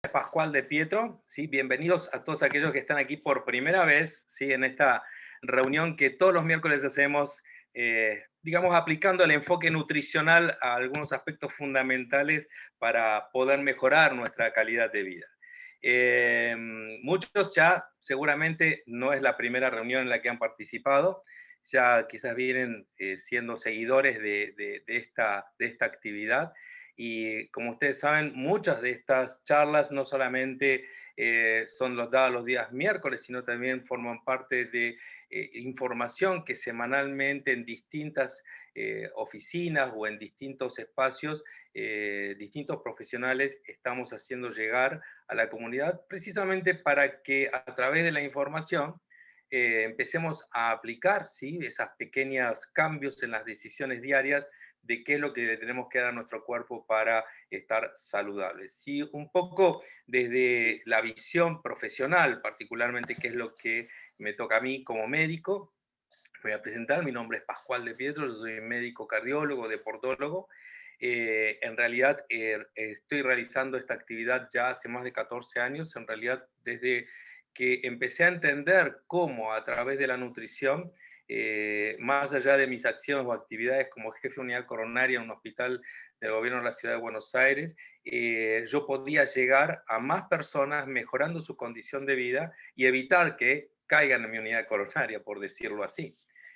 Pascual de Pietro, ¿sí? Bienvenidos a todos aquellos que están aquí por primera vez, ¿sí? En esta reunión que todos los miércoles hacemos, digamos, aplicando el enfoque nutricional a algunos aspectos fundamentales para poder mejorar nuestra calidad de vida. Muchos ya seguramente no es la primera reunión en la que han participado, ya quizás vienen siendo seguidores de esta actividad. Y como ustedes saben, muchas de estas charlas no solamente son dadas los días miércoles, sino también forman parte de información que semanalmente en distintas oficinas o en distintos espacios, distintos profesionales estamos haciendo llegar a la comunidad, precisamente para que a través de la información empecemos a aplicar, ¿sí?, esos pequeños cambios en las decisiones diarias de qué es lo que le tenemos que dar a nuestro cuerpo para estar saludables. Sí, un poco desde la visión profesional, particularmente, que es lo que me toca a mí como médico. Me voy a presentar, mi nombre es Pascual de Pietro, yo soy médico cardiólogo, deportólogo. En realidad estoy realizando esta actividad ya hace más de 14 años, en realidad desde que empecé a entender cómo a través de la nutrición, más allá de mis acciones o actividades como jefe de unidad coronaria en un hospital del gobierno de la ciudad de Buenos Aires, yo podía llegar a más personas mejorando su condición de vida y evitar que caigan en mi unidad coronaria, por decirlo así.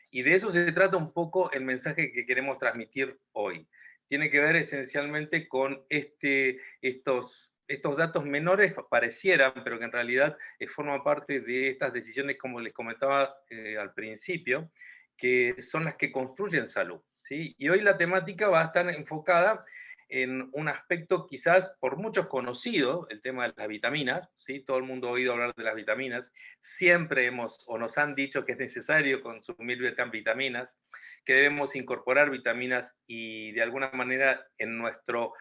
Y de eso se trata un poco el mensaje que queremos transmitir hoy. Tiene que ver esencialmente con estos datos menores, parecieran, pero que en realidad forman parte de estas decisiones, como les comentaba al principio, que son las que construyen salud, ¿sí? Y hoy la temática va a estar enfocada en un aspecto quizás por muchos conocido, el tema de las vitaminas, ¿sí? Todo el mundo ha oído hablar de las vitaminas, siempre hemos o nos han dicho que es necesario consumir vitaminas, que debemos incorporar vitaminas y de alguna manera en nuestro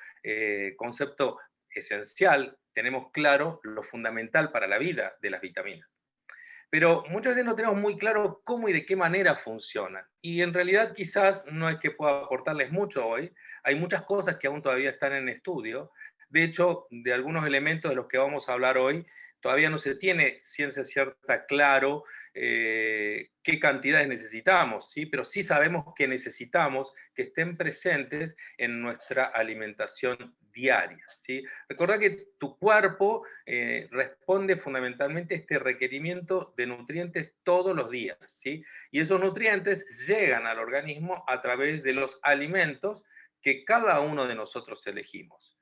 concepto esencial tenemos claro lo fundamental para la vida de las vitaminas. Pero muchas veces no tenemos muy claro cómo y de qué manera funcionan. Y en realidad quizás no es que pueda aportarles mucho hoy. Hay muchas cosas que aún todavía están en estudio. De hecho, de algunos elementos de los que vamos a hablar hoy, todavía no se tiene ciencia cierta claro qué cantidades necesitamos, ¿sí? Pero sí sabemos que necesitamos que estén presentes en nuestra alimentación diaria, ¿sí? Recuerda que tu cuerpo responde fundamentalmente a este requerimiento de nutrientes todos los días, ¿sí? Y esos nutrientes llegan al organismo a través de los alimentos que cada uno de nosotros elegimos.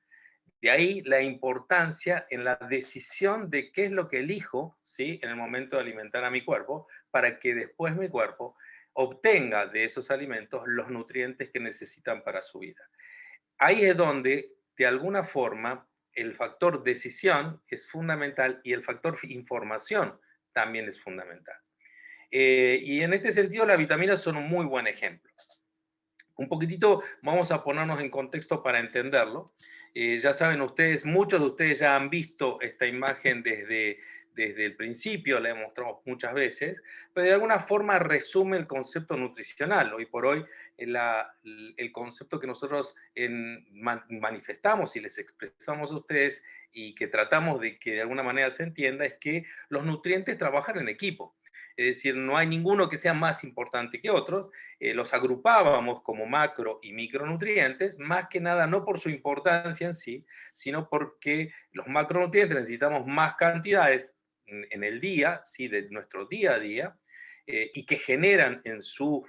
De ahí la importancia en la decisión de qué es lo que elijo, ¿sí?, en el momento de alimentar a mi cuerpo, para que después mi cuerpo obtenga de esos alimentos los nutrientes que necesitan para su vida. Ahí es donde, de alguna forma, el factor decisión es fundamental y el factor información también es fundamental. Y en este sentido, las vitaminas son un muy buen ejemplo. Un poquitito vamos a ponernos en contexto para entenderlo. Ya saben ustedes, muchos de ustedes ya han visto esta imagen desde el principio, la he mostrado muchas veces, pero de alguna forma resume el concepto nutricional. Hoy por hoy, el concepto que nosotros manifestamos y les expresamos a ustedes y que tratamos de que de alguna manera se entienda es que los nutrientes trabajan en equipo. Es decir, no hay ninguno que sea más importante que otros. Los agrupábamos como macro y micronutrientes, más que nada no por su importancia en sí, sino porque los macronutrientes necesitamos más cantidades en el día, ¿sí?, de nuestro día a día, y que generan en su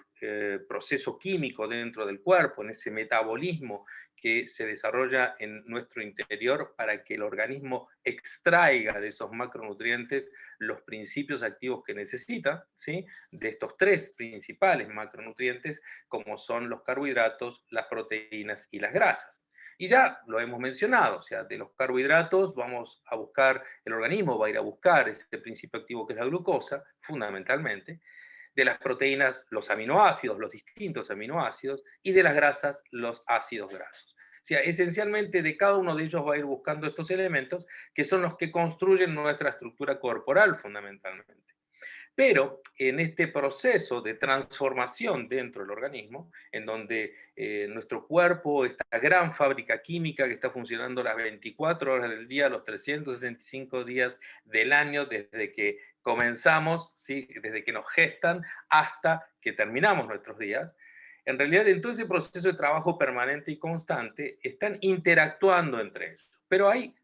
proceso químico dentro del cuerpo, en ese metabolismo que se desarrolla en nuestro interior para que el organismo extraiga de esos macronutrientes los principios activos que necesita, ¿sí?, de estos tres principales macronutrientes, como son los carbohidratos, las proteínas y las grasas. Y ya lo hemos mencionado, o sea, de los carbohidratos vamos a buscar, el organismo va a ir a buscar ese principio activo que es la glucosa, fundamentalmente, de las proteínas los aminoácidos, los distintos aminoácidos, y de las grasas los ácidos grasos. O sea, esencialmente de cada uno de ellos va a ir buscando estos elementos que son los que construyen nuestra estructura corporal fundamentalmente. Pero en este proceso de transformación dentro del organismo, en donde nuestro cuerpo, esta gran fábrica química que está funcionando las 24 horas del día, los 365 días del año, desde que comenzamos, ¿sí? Desde que nos gestan hasta que terminamos nuestros días, en realidad en todo ese proceso de trabajo permanente y constante están interactuando entre ellos. Pero hay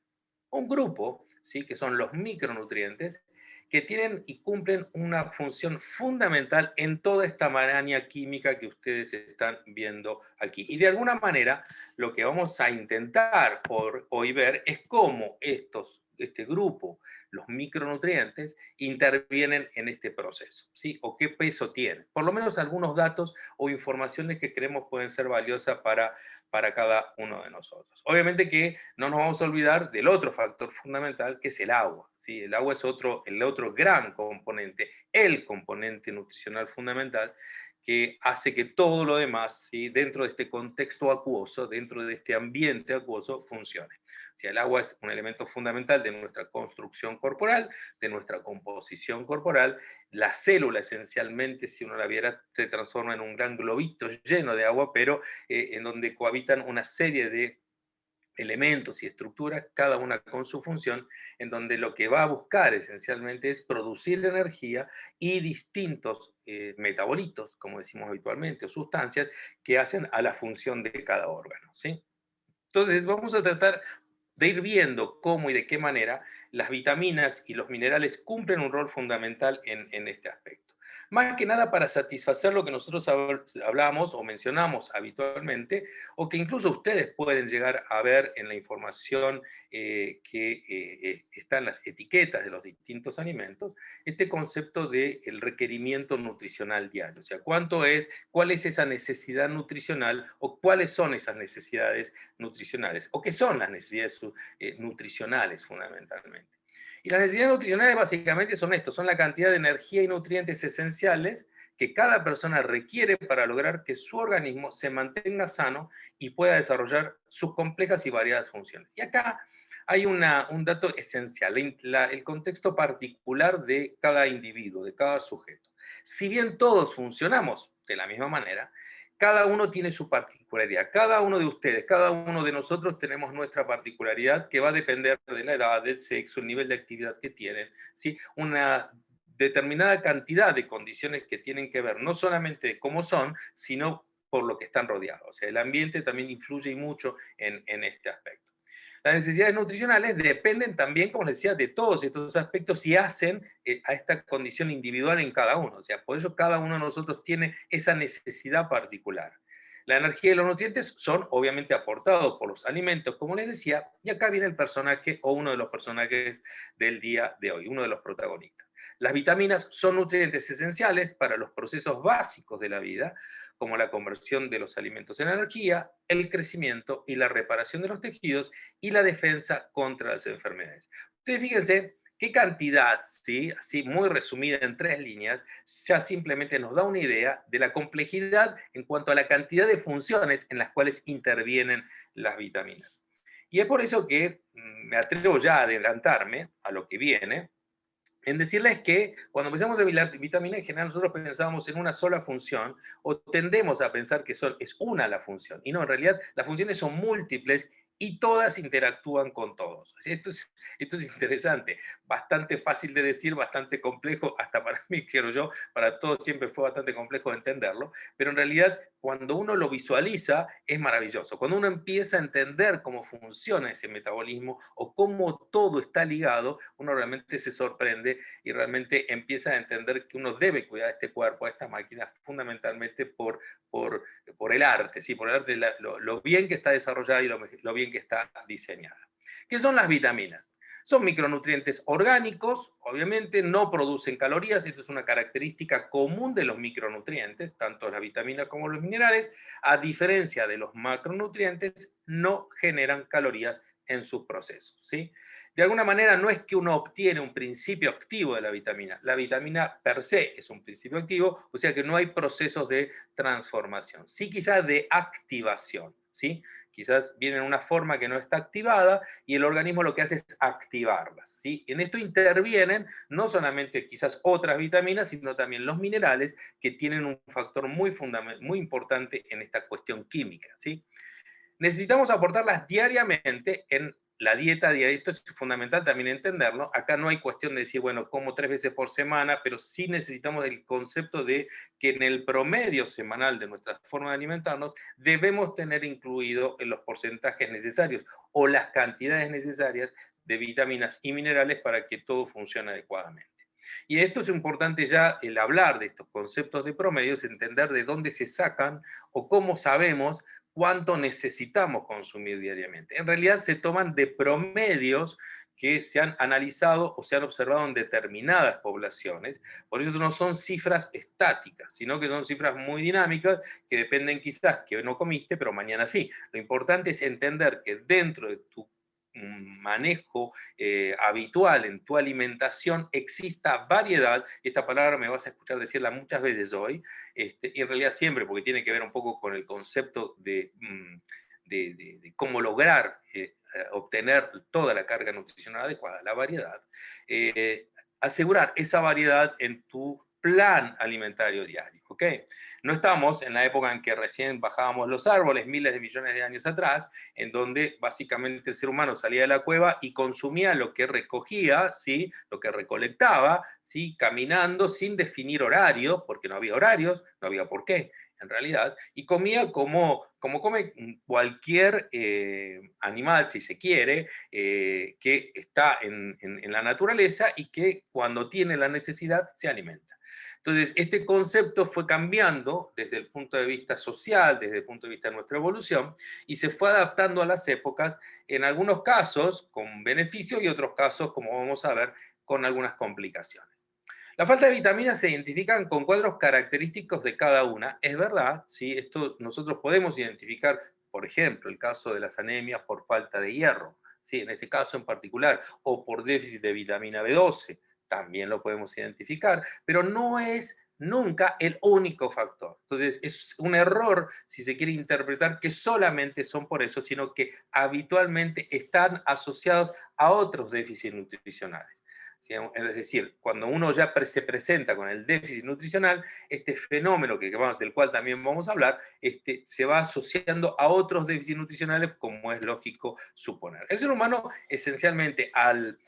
un grupo, ¿sí? Que son los micronutrientes, que tienen y cumplen una función fundamental en toda esta maraña química que ustedes están viendo aquí. Y de alguna manera, lo que vamos a intentar por hoy ver es cómo este grupo, los micronutrientes, intervienen en este proceso, ¿sí? O qué peso tienen. Por lo menos algunos datos o informaciones que creemos pueden ser valiosas para cada uno de nosotros. Obviamente que no nos vamos a olvidar del otro factor fundamental, que es el agua, ¿sí? El agua es el otro gran componente, el componente nutricional fundamental, que hace que todo lo demás, ¿sí? Dentro de este contexto acuoso, dentro de este ambiente acuoso, funcione. O sea, el agua es un elemento fundamental de nuestra construcción corporal, de nuestra composición corporal. La célula, esencialmente, si uno la viera, se transforma en un gran globito lleno de agua, pero en donde cohabitan una serie de elementos y estructuras, cada una con su función, en donde lo que va a buscar esencialmente es producir energía y distintos metabolitos, como decimos habitualmente, o sustancias que hacen a la función de cada órgano, ¿sí? Entonces vamos a tratar de ir viendo cómo y de qué manera las vitaminas y los minerales cumplen un rol fundamental en este aspecto. Más que nada para satisfacer lo que nosotros hablamos o mencionamos habitualmente, o que incluso ustedes pueden llegar a ver en la información que está en las etiquetas de los distintos alimentos, este concepto del requerimiento nutricional diario. O sea, cuál es esa necesidad nutricional o cuáles son esas necesidades nutricionales, o qué son las necesidades nutricionales fundamentalmente. Y las necesidades nutricionales básicamente son esto, son la cantidad de energía y nutrientes esenciales que cada persona requiere para lograr que su organismo se mantenga sano y pueda desarrollar sus complejas y variadas funciones. Y acá hay un dato esencial, el contexto particular de cada individuo, de cada sujeto. Si bien todos funcionamos de la misma manera, cada uno tiene su particularidad. Cada uno de ustedes, cada uno de nosotros tenemos nuestra particularidad que va a depender de la edad, del sexo, el nivel de actividad que tienen, ¿sí? Una determinada cantidad de condiciones que tienen que ver no solamente de cómo son, sino por lo que están rodeados. O sea, el ambiente también influye mucho en este aspecto. Las necesidades nutricionales dependen también, como les decía, de todos estos aspectos y hacen a esta condición individual en cada uno. O sea, por eso cada uno de nosotros tiene esa necesidad particular. La energía y los nutrientes son obviamente aportados por los alimentos, como les decía, y acá viene el personaje o uno de los personajes del día de hoy, uno de los protagonistas. Las vitaminas son nutrientes esenciales para los procesos básicos de la vida, como la conversión de los alimentos en energía, el crecimiento y la reparación de los tejidos y la defensa contra las enfermedades. Ustedes fíjense qué cantidad, ¿sí? Así muy resumida en 3 líneas, ya simplemente nos da una idea de la complejidad en cuanto a la cantidad de funciones en las cuales intervienen las vitaminas. Y es por eso que me atrevo ya a adelantarme a lo que viene, en decirles que cuando pensamos en la vitamina, en general nosotros pensamos en una sola función o tendemos a pensar que es una la función. Y no, en realidad las funciones son múltiples y todas interactúan con todos. Esto es interesante, bastante fácil de decir, bastante complejo, hasta para mí, quiero yo, para todos siempre fue bastante complejo de entenderlo, pero en realidad cuando uno lo visualiza es maravilloso. Cuando uno empieza a entender cómo funciona ese metabolismo o cómo todo está ligado, uno realmente se sorprende y realmente empieza a entender que uno debe cuidar este cuerpo, a esta máquina, fundamentalmente por el arte, ¿sí? Por el arte, lo bien que está desarrollada y lo bien que está diseñada. ¿Qué son las vitaminas? Son micronutrientes orgánicos, obviamente no producen calorías, esto es una característica común de los micronutrientes, tanto las vitaminas como los minerales, a diferencia de los macronutrientes, no generan calorías en sus procesos, ¿sí? De alguna manera no es que uno obtiene un principio activo de la vitamina per se es un principio activo, o sea que no hay procesos de transformación, sí quizás de activación, ¿sí? quizás vienen en una forma que no está activada y el organismo lo que hace es activarlas, ¿sí? En esto intervienen no solamente quizás otras vitaminas, sino también los minerales que tienen un factor muy importante en esta cuestión química, ¿sí? Necesitamos aportarlas diariamente en la dieta diaria. Esto es fundamental también entenderlo. Acá no hay cuestión de decir, bueno, como 3 veces por semana, pero sí necesitamos el concepto de que en el promedio semanal de nuestra forma de alimentarnos debemos tener incluido en los porcentajes necesarios o las cantidades necesarias de vitaminas y minerales para que todo funcione adecuadamente. Y esto es importante ya, el hablar de estos conceptos de promedios, entender de dónde se sacan o cómo sabemos cuánto necesitamos consumir diariamente. En realidad se toman de promedios que se han analizado o se han observado en determinadas poblaciones. Por eso no son cifras estáticas, sino que son cifras muy dinámicas que dependen quizás que hoy no comiste, pero mañana sí. Lo importante es entender que dentro de tu manejo habitual en tu alimentación exista variedad, y esta palabra me vas a escuchar decirla muchas veces hoy, y en realidad siempre, porque tiene que ver un poco con el concepto de cómo lograr obtener toda la carga nutricional adecuada, la variedad, asegurar esa variedad en tu plan alimentario diario, ¿ok? No estamos en la época en que recién bajábamos los árboles, miles de millones de años atrás, en donde básicamente el ser humano salía de la cueva y consumía lo que recogía, ¿sí? Lo que recolectaba, ¿sí? Caminando sin definir horarios, porque no había horarios, no había por qué, en realidad, y comía como come cualquier animal, si se quiere, que está en la naturaleza y que cuando tiene la necesidad se alimenta. Entonces, este concepto fue cambiando desde el punto de vista social, desde el punto de vista de nuestra evolución, y se fue adaptando a las épocas, en algunos casos con beneficio y otros casos, como vamos a ver, con algunas complicaciones. La falta de vitaminas se identifican con cuadros característicos de cada una. Es verdad, ¿sí? Esto nosotros podemos identificar, por ejemplo, el caso de las anemias por falta de hierro, ¿sí? En este caso en particular, o por déficit de vitamina B12, también lo podemos identificar, pero no es nunca el único factor. Entonces, es un error si se quiere interpretar que solamente son por eso, sino que habitualmente están asociados a otros déficits nutricionales. ¿Sí? Es decir, cuando uno ya se presenta con el déficit nutricional, este fenómeno del cual también vamos a hablar, se va asociando a otros déficits nutricionales, como es lógico suponer. El ser humano, esencialmente, al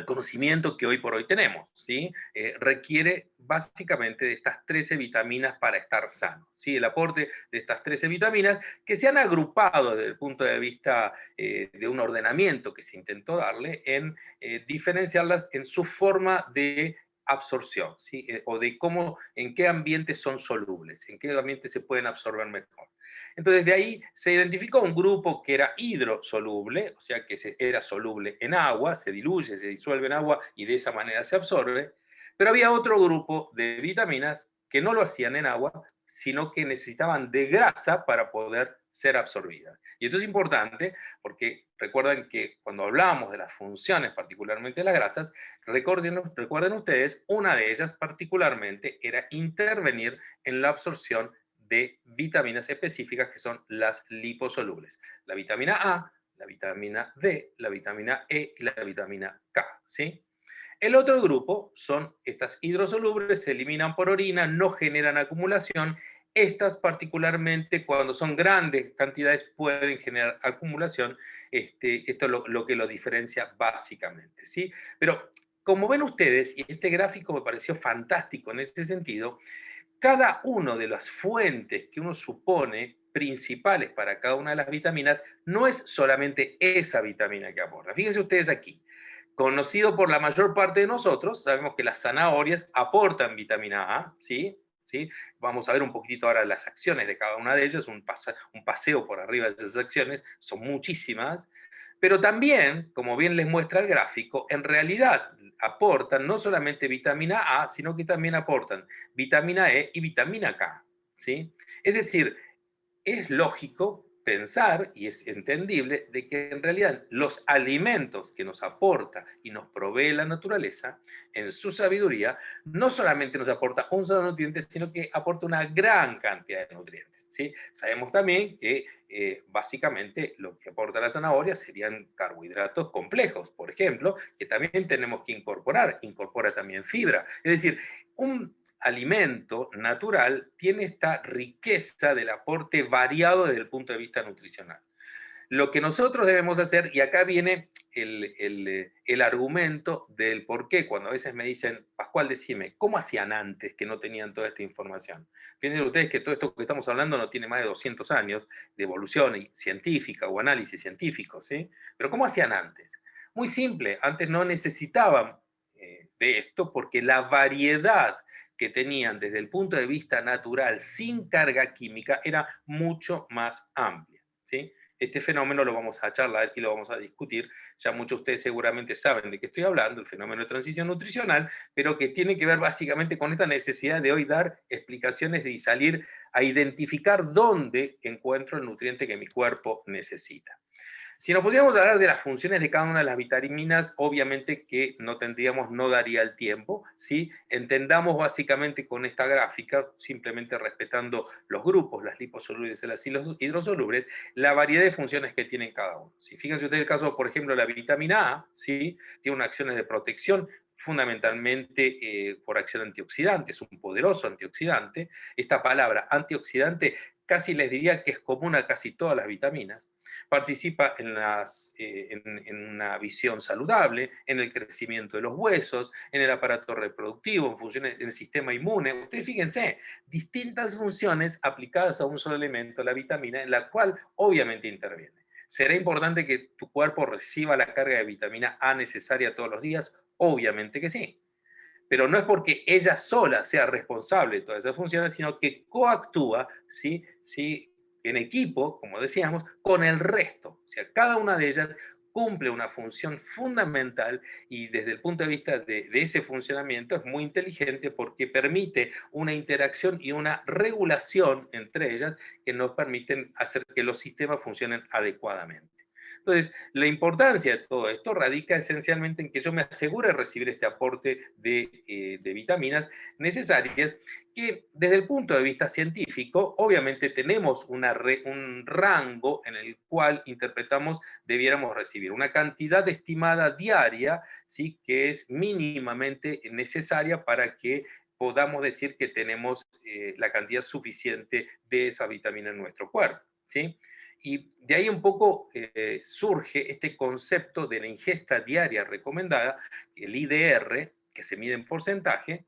conocimiento que hoy por hoy tenemos, ¿sí? Requiere básicamente de estas 13 vitaminas para estar sano, ¿sí? El aporte de estas 13 vitaminas que se han agrupado desde el punto de vista de un ordenamiento que se intentó darle en diferenciarlas en su forma de absorción, ¿sí? O de cómo, en qué ambientes son solubles, en qué ambientes se pueden absorber mejor. Entonces, de ahí se identificó un grupo que era hidrosoluble, o sea que era soluble en agua, se diluye, se disuelve en agua y de esa manera se absorbe, pero había otro grupo de vitaminas que no lo hacían en agua, sino que necesitaban de grasa para poder ser absorbidas. Y esto es importante porque recuerden que cuando hablamos de las funciones, particularmente de las grasas, recuerden ustedes, una de ellas particularmente era intervenir en la absorción de vitaminas específicas que son las liposolubles. La vitamina A, la vitamina D, la vitamina E y la vitamina K, ¿sí? El otro grupo son estas hidrosolubles, se eliminan por orina, no generan acumulación. Estas particularmente cuando son grandes cantidades pueden generar acumulación. Esto es lo que lo diferencia básicamente, ¿sí? Pero como ven ustedes, y este gráfico me pareció fantástico en ese sentido, cada una de las fuentes que uno supone principales para cada una de las vitaminas no es solamente esa vitamina que aporta. Fíjense ustedes aquí, conocido por la mayor parte de nosotros, sabemos que las zanahorias aportan vitamina A, ¿sí? ¿Sí? Vamos a ver un poquitito ahora las acciones de cada una de ellas, un paseo por arriba de esas acciones, son muchísimas, pero también, como bien les muestra el gráfico, en realidad aportan no solamente vitamina A, sino que también aportan vitamina E y vitamina K, ¿sí? Es decir, es lógico pensar, y es entendible, de que en realidad los alimentos que nos aporta y nos provee la naturaleza, en su sabiduría, no solamente nos aporta un solo nutriente, sino que aporta una gran cantidad de nutrientes, ¿sí? Sabemos también que básicamente lo que aporta la zanahoria serían carbohidratos complejos, por ejemplo, que también tenemos que incorporar. Incorpora también fibra. Es decir, un alimento natural tiene esta riqueza del aporte variado desde el punto de vista nutricional. Lo que nosotros debemos hacer, y acá viene el argumento del por qué, cuando a veces me dicen, Pascual, decime, ¿cómo hacían antes que no tenían toda esta información? Piensen ustedes que todo esto que estamos hablando no tiene más de 200 años de evolución científica o análisis científico, ¿sí? Pero ¿cómo hacían antes? Muy simple, antes no necesitaban de esto porque la variedad que tenían desde el punto de vista natural, sin carga química, era mucho más amplia, ¿sí? Este fenómeno lo vamos a charlar y lo vamos a discutir. Ya muchos de ustedes seguramente saben de qué estoy hablando, el fenómeno de transición nutricional, pero que tiene que ver básicamente con esta necesidad de hoy dar explicaciones y salir a identificar dónde encuentro el nutriente que mi cuerpo necesita. Si nos pusiéramos a hablar de las funciones de cada una de las vitaminas, obviamente que no daría el tiempo, ¿sí? Entendamos básicamente con esta gráfica, simplemente respetando los grupos, las liposolubles y las hidrosolubles, la variedad de funciones que tienen cada uno. Si fíjense ustedes el caso, por ejemplo, de la vitamina A, ¿sí? Tiene unas acciones de protección, fundamentalmente por acción antioxidante, es un poderoso antioxidante. Esta palabra antioxidante casi les diría que es común a casi todas las vitaminas. Participa en una visión saludable, en el crecimiento de los huesos, en el aparato reproductivo, en funciones del sistema inmune. Ustedes fíjense, distintas funciones aplicadas a un solo elemento, la vitamina, en la cual obviamente interviene. ¿Será importante que tu cuerpo reciba la carga de vitamina A necesaria todos los días? Obviamente que sí. Pero no es porque ella sola sea responsable de todas esas funciones, sino que coactúa, ¿sí? ¿Sí? En equipo, como decíamos, con el resto. O sea, cada una de ellas cumple una función fundamental y desde el punto de vista de ese funcionamiento es muy inteligente porque permite una interacción y una regulación entre ellas que nos permiten hacer que los sistemas funcionen adecuadamente. Entonces, la importancia de todo esto radica esencialmente en que yo me asegure recibir este aporte de vitaminas necesarias que desde el punto de vista científico, obviamente tenemos un rango en el cual interpretamos debiéramos recibir una cantidad estimada diaria, ¿sí? Que es mínimamente necesaria para que podamos decir que tenemos la cantidad suficiente de esa vitamina en nuestro cuerpo, ¿sí? Y de ahí un poco surge este concepto de la ingesta diaria recomendada, el IDR, que se mide en porcentaje,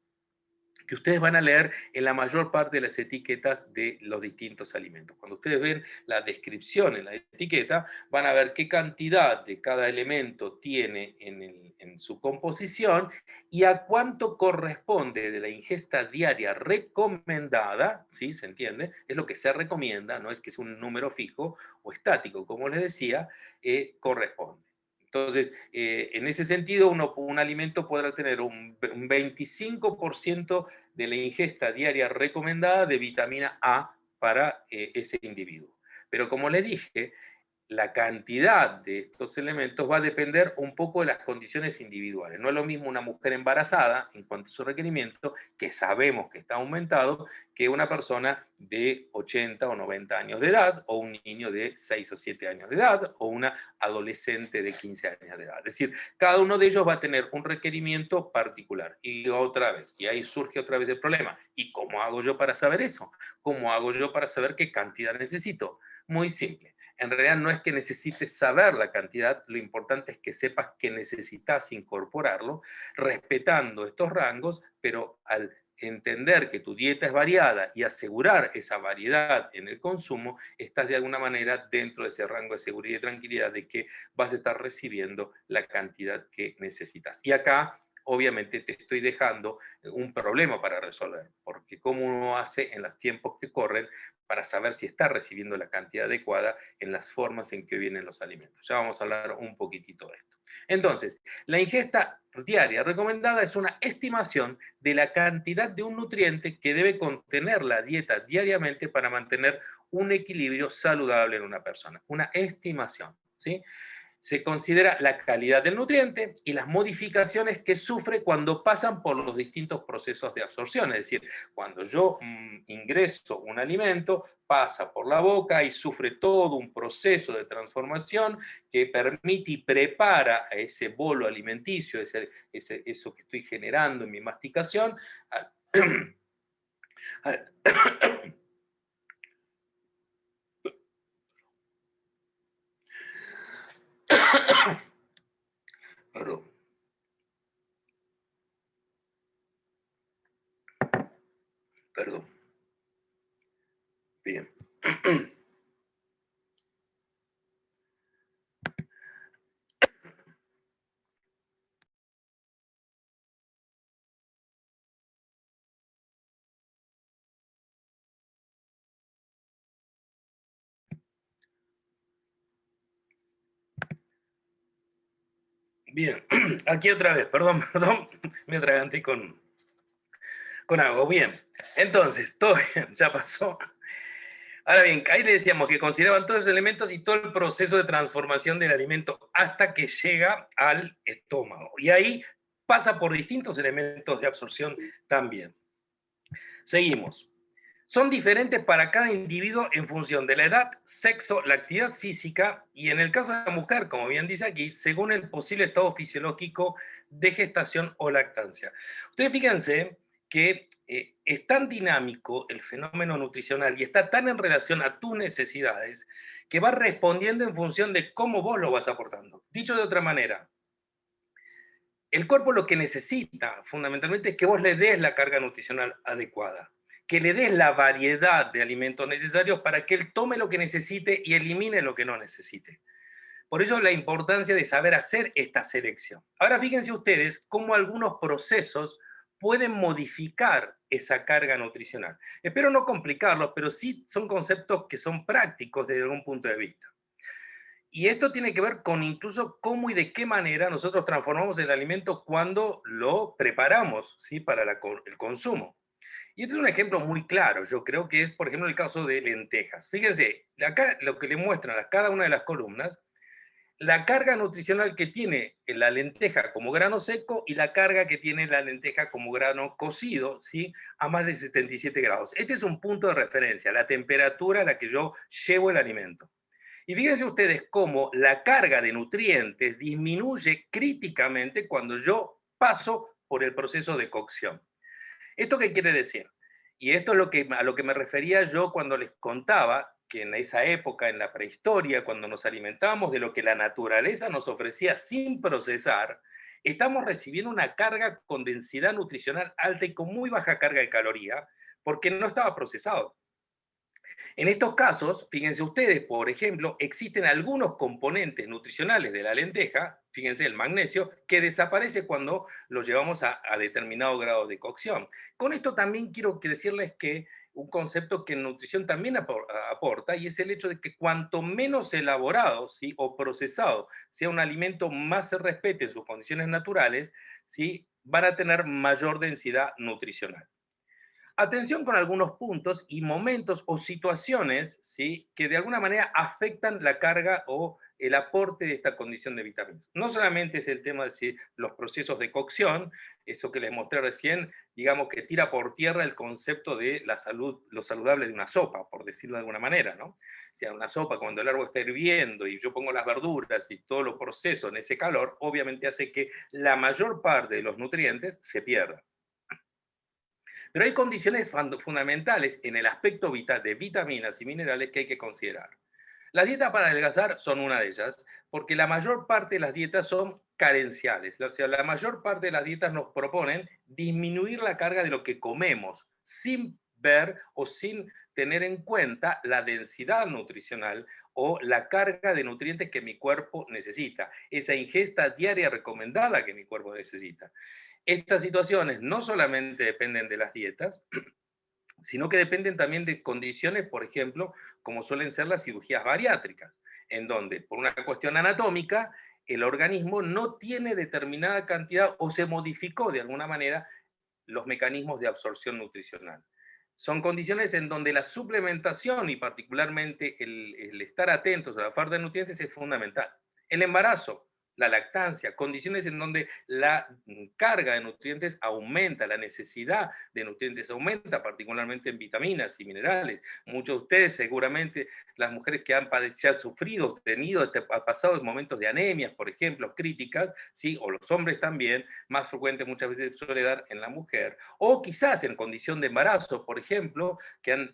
que ustedes van a leer en la mayor parte de las etiquetas de los distintos alimentos. Cuando ustedes ven la descripción en la etiqueta, van a ver qué cantidad de cada elemento tiene en su composición y a cuánto corresponde de la ingesta diaria recomendada, ¿sí? ¿Se entiende? Es lo que se recomienda, no es que es un número fijo o estático, como les decía, corresponde. Entonces, en ese sentido, un alimento podrá tener un 25% de la ingesta diaria recomendada de vitamina A para ese individuo. Pero como le dije, la cantidad de estos elementos va a depender un poco de las condiciones individuales. No es lo mismo una mujer embarazada en cuanto a su requerimiento, que sabemos que está aumentado, que una persona de 80 o 90 años de edad, o un niño de 6 o 7 años de edad, o una adolescente de 15 años de edad. Es decir, cada uno de ellos va a tener un requerimiento particular. Y otra vez, y ahí surge otra vez el problema. ¿Y cómo hago yo para saber eso? ¿Cómo hago yo para saber qué cantidad necesito? Muy simple. En realidad no es que necesites saber la cantidad, lo importante es que sepas que necesitas incorporarlo, respetando estos rangos, pero al entender que tu dieta es variada y asegurar esa variedad en el consumo, estás de alguna manera dentro de ese rango de seguridad y tranquilidad de que vas a estar recibiendo la cantidad que necesitas. Y acá, obviamente, te estoy dejando un problema para resolver, porque cómo uno hace en los tiempos que corren para saber si está recibiendo la cantidad adecuada en las formas en que vienen los alimentos. Ya vamos a hablar un poquitito de esto. Entonces, la ingesta diaria recomendada es una estimación de la cantidad de un nutriente que debe contener la dieta diariamente para mantener un equilibrio saludable en una persona. Una estimación, ¿sí? Se considera la calidad del nutriente y las modificaciones que sufre cuando pasan por los distintos procesos de absorción. Es decir, cuando yo ingreso un alimento, pasa por la boca y sufre todo un proceso de transformación que permite y prepara a ese bolo alimenticio, eso que estoy generando en mi masticación, a, perdón. Perdón. Bien. Bien, aquí otra vez, perdón, me atraganté con algo. Bien, entonces, todo bien, ya pasó. Ahora bien, ahí le decíamos que consideraban todos los elementos y todo el proceso de transformación del alimento hasta que llega al estómago. Y ahí pasa por distintos elementos de absorción también. Seguimos. Son diferentes para cada individuo en función de la edad, sexo, la actividad física y en el caso de la mujer, como bien dice aquí, según el posible estado fisiológico de gestación o lactancia. Ustedes fíjense que es tan dinámico el fenómeno nutricional y está tan en relación a tus necesidades que va respondiendo en función de cómo vos lo vas aportando. Dicho de otra manera, el cuerpo lo que necesita fundamentalmente es que vos le des la carga nutricional adecuada, que le des la variedad de alimentos necesarios para que él tome lo que necesite y elimine lo que no necesite. Por eso la importancia de saber hacer esta selección. Ahora fíjense ustedes cómo algunos procesos pueden modificar esa carga nutricional. Espero no complicarlos, pero sí son conceptos que son prácticos desde algún punto de vista. Y esto tiene que ver con incluso cómo y de qué manera nosotros transformamos el alimento cuando lo preparamos, ¿sí? Para el consumo. Y este es un ejemplo muy claro, yo creo que es, por ejemplo, el caso de lentejas. Fíjense, acá lo que le muestran a cada una de las columnas, la carga nutricional que tiene la lenteja como grano seco y la carga que tiene la lenteja como grano cocido, ¿sí? A más de 77 grados. Este es un punto de referencia, la temperatura a la que yo llevo el alimento. Y fíjense ustedes cómo la carga de nutrientes disminuye críticamente cuando yo paso por el proceso de cocción. ¿Esto qué quiere decir? Y esto es a lo que me refería yo cuando les contaba que en esa época, en la prehistoria, cuando nos alimentábamos de lo que la naturaleza nos ofrecía sin procesar, estamos recibiendo una carga con densidad nutricional alta y con muy baja carga de caloría, porque no estaba procesado. En estos casos, fíjense ustedes, por ejemplo, existen algunos componentes nutricionales de la lenteja, fíjense el magnesio, que desaparece cuando lo llevamos a determinado grado de cocción. Con esto también quiero decirles que un concepto que en nutrición también aporta, y es el hecho de que cuanto menos elaborado, ¿sí? O procesado sea un alimento, más se respete sus condiciones naturales, ¿sí? Van a tener mayor densidad nutricional. Atención con algunos puntos y momentos o situaciones, ¿sí? Que de alguna manera afectan la carga o el aporte de esta condición de vitaminas. No solamente es el tema de si los procesos de cocción, eso que les mostré recién, digamos que tira por tierra el concepto de la salud, lo saludable de una sopa, por decirlo de alguna manera, ¿no? O sea, una sopa cuando el agua está hirviendo y yo pongo las verduras y todo lo proceso en ese calor, obviamente hace que la mayor parte de los nutrientes se pierdan. Pero hay condiciones fundamentales en el aspecto vital de vitaminas y minerales que hay que considerar. Las dietas para adelgazar son una de ellas, porque la mayor parte de las dietas son carenciales. O sea, la mayor parte de las dietas nos proponen disminuir la carga de lo que comemos, sin ver o sin tener en cuenta la densidad nutricional o la carga de nutrientes que mi cuerpo necesita, esa ingesta diaria recomendada que mi cuerpo necesita. Estas situaciones no solamente dependen de las dietas, sino que dependen también de condiciones, por ejemplo, como suelen ser las cirugías bariátricas, en donde, por una cuestión anatómica, el organismo no tiene determinada cantidad o se modificó de alguna manera los mecanismos de absorción nutricional. Son condiciones en donde la suplementación y particularmente el estar atentos a la falta de nutrientes es fundamental. El embarazo, la lactancia, condiciones en donde la carga de nutrientes aumenta, la necesidad de nutrientes aumenta, particularmente en vitaminas y minerales. Muchos de ustedes seguramente, las mujeres que han padecido, sufrido, tenido, pasado momentos de anemias, por ejemplo, críticas, ¿sí? O los hombres también, más frecuente muchas veces suele dar en la mujer, o quizás en condición de embarazo, por ejemplo, que han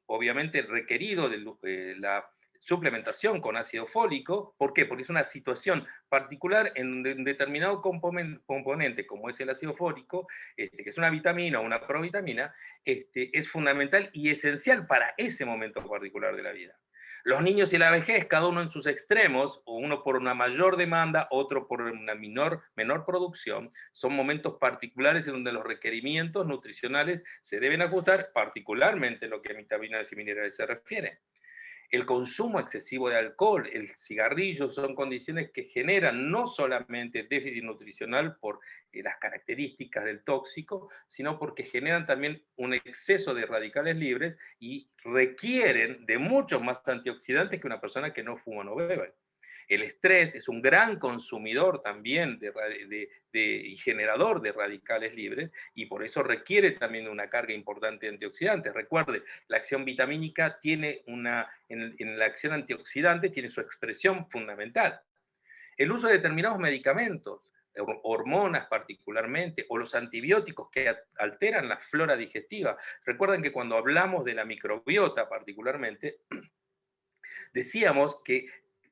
obviamente requerido de la suplementación con ácido fólico. ¿Por qué? Porque es una situación particular en un determinado componente, como es el ácido fólico, que es una vitamina o una provitamina, es fundamental y esencial para ese momento particular de la vida. Los niños y la vejez, cada uno en sus extremos, o uno por una mayor demanda, otro por una menor producción, son momentos particulares en donde los requerimientos nutricionales se deben ajustar, particularmente en lo que a vitaminas y minerales se refiere. El consumo excesivo de alcohol, el cigarrillo, son condiciones que generan no solamente déficit nutricional por las características del tóxico, sino porque generan también un exceso de radicales libres y requieren de muchos más antioxidantes que una persona que no fuma o no bebe. El estrés es un gran consumidor también y generador de radicales libres, y por eso requiere también de una carga importante de antioxidantes. Recuerde, la acción vitamínica tiene en la acción antioxidante tiene su expresión fundamental. El uso de determinados medicamentos, hormonas particularmente, o los antibióticos que alteran la flora digestiva. Recuerden que cuando hablamos de la microbiota particularmente, decíamos que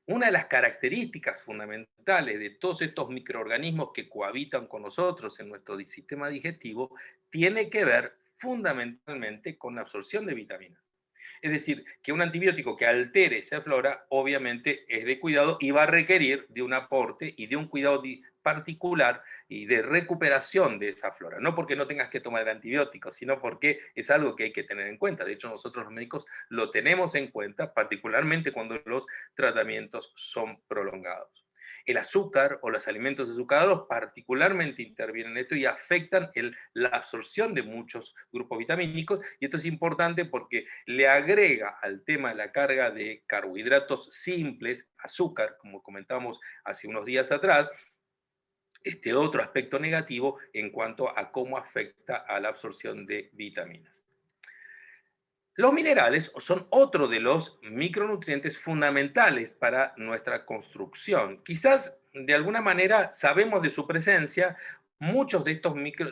una de las características fundamentales de todos estos microorganismos que cohabitan con nosotros en nuestro sistema digestivo tiene que ver fundamentalmente con la absorción de vitaminas. Es decir, que un antibiótico que altere esa flora, obviamente es de cuidado y va a requerir de un aporte y de un cuidado particular y de recuperación de esa flora. No porque no tengas que tomar el antibiótico, sino porque es algo que hay que tener en cuenta. De hecho, nosotros los médicos lo tenemos en cuenta, particularmente cuando los tratamientos son prolongados. El azúcar o los alimentos azucarados particularmente intervienen en esto y afectan la absorción de muchos grupos vitamínicos, y esto es importante porque le agrega al tema de la carga de carbohidratos simples, azúcar, como comentábamos hace unos días atrás, este otro aspecto negativo en cuanto a cómo afecta a la absorción de vitaminas. Los minerales son otro de los micronutrientes fundamentales para nuestra construcción. Quizás de alguna manera sabemos de su presencia. Muchos de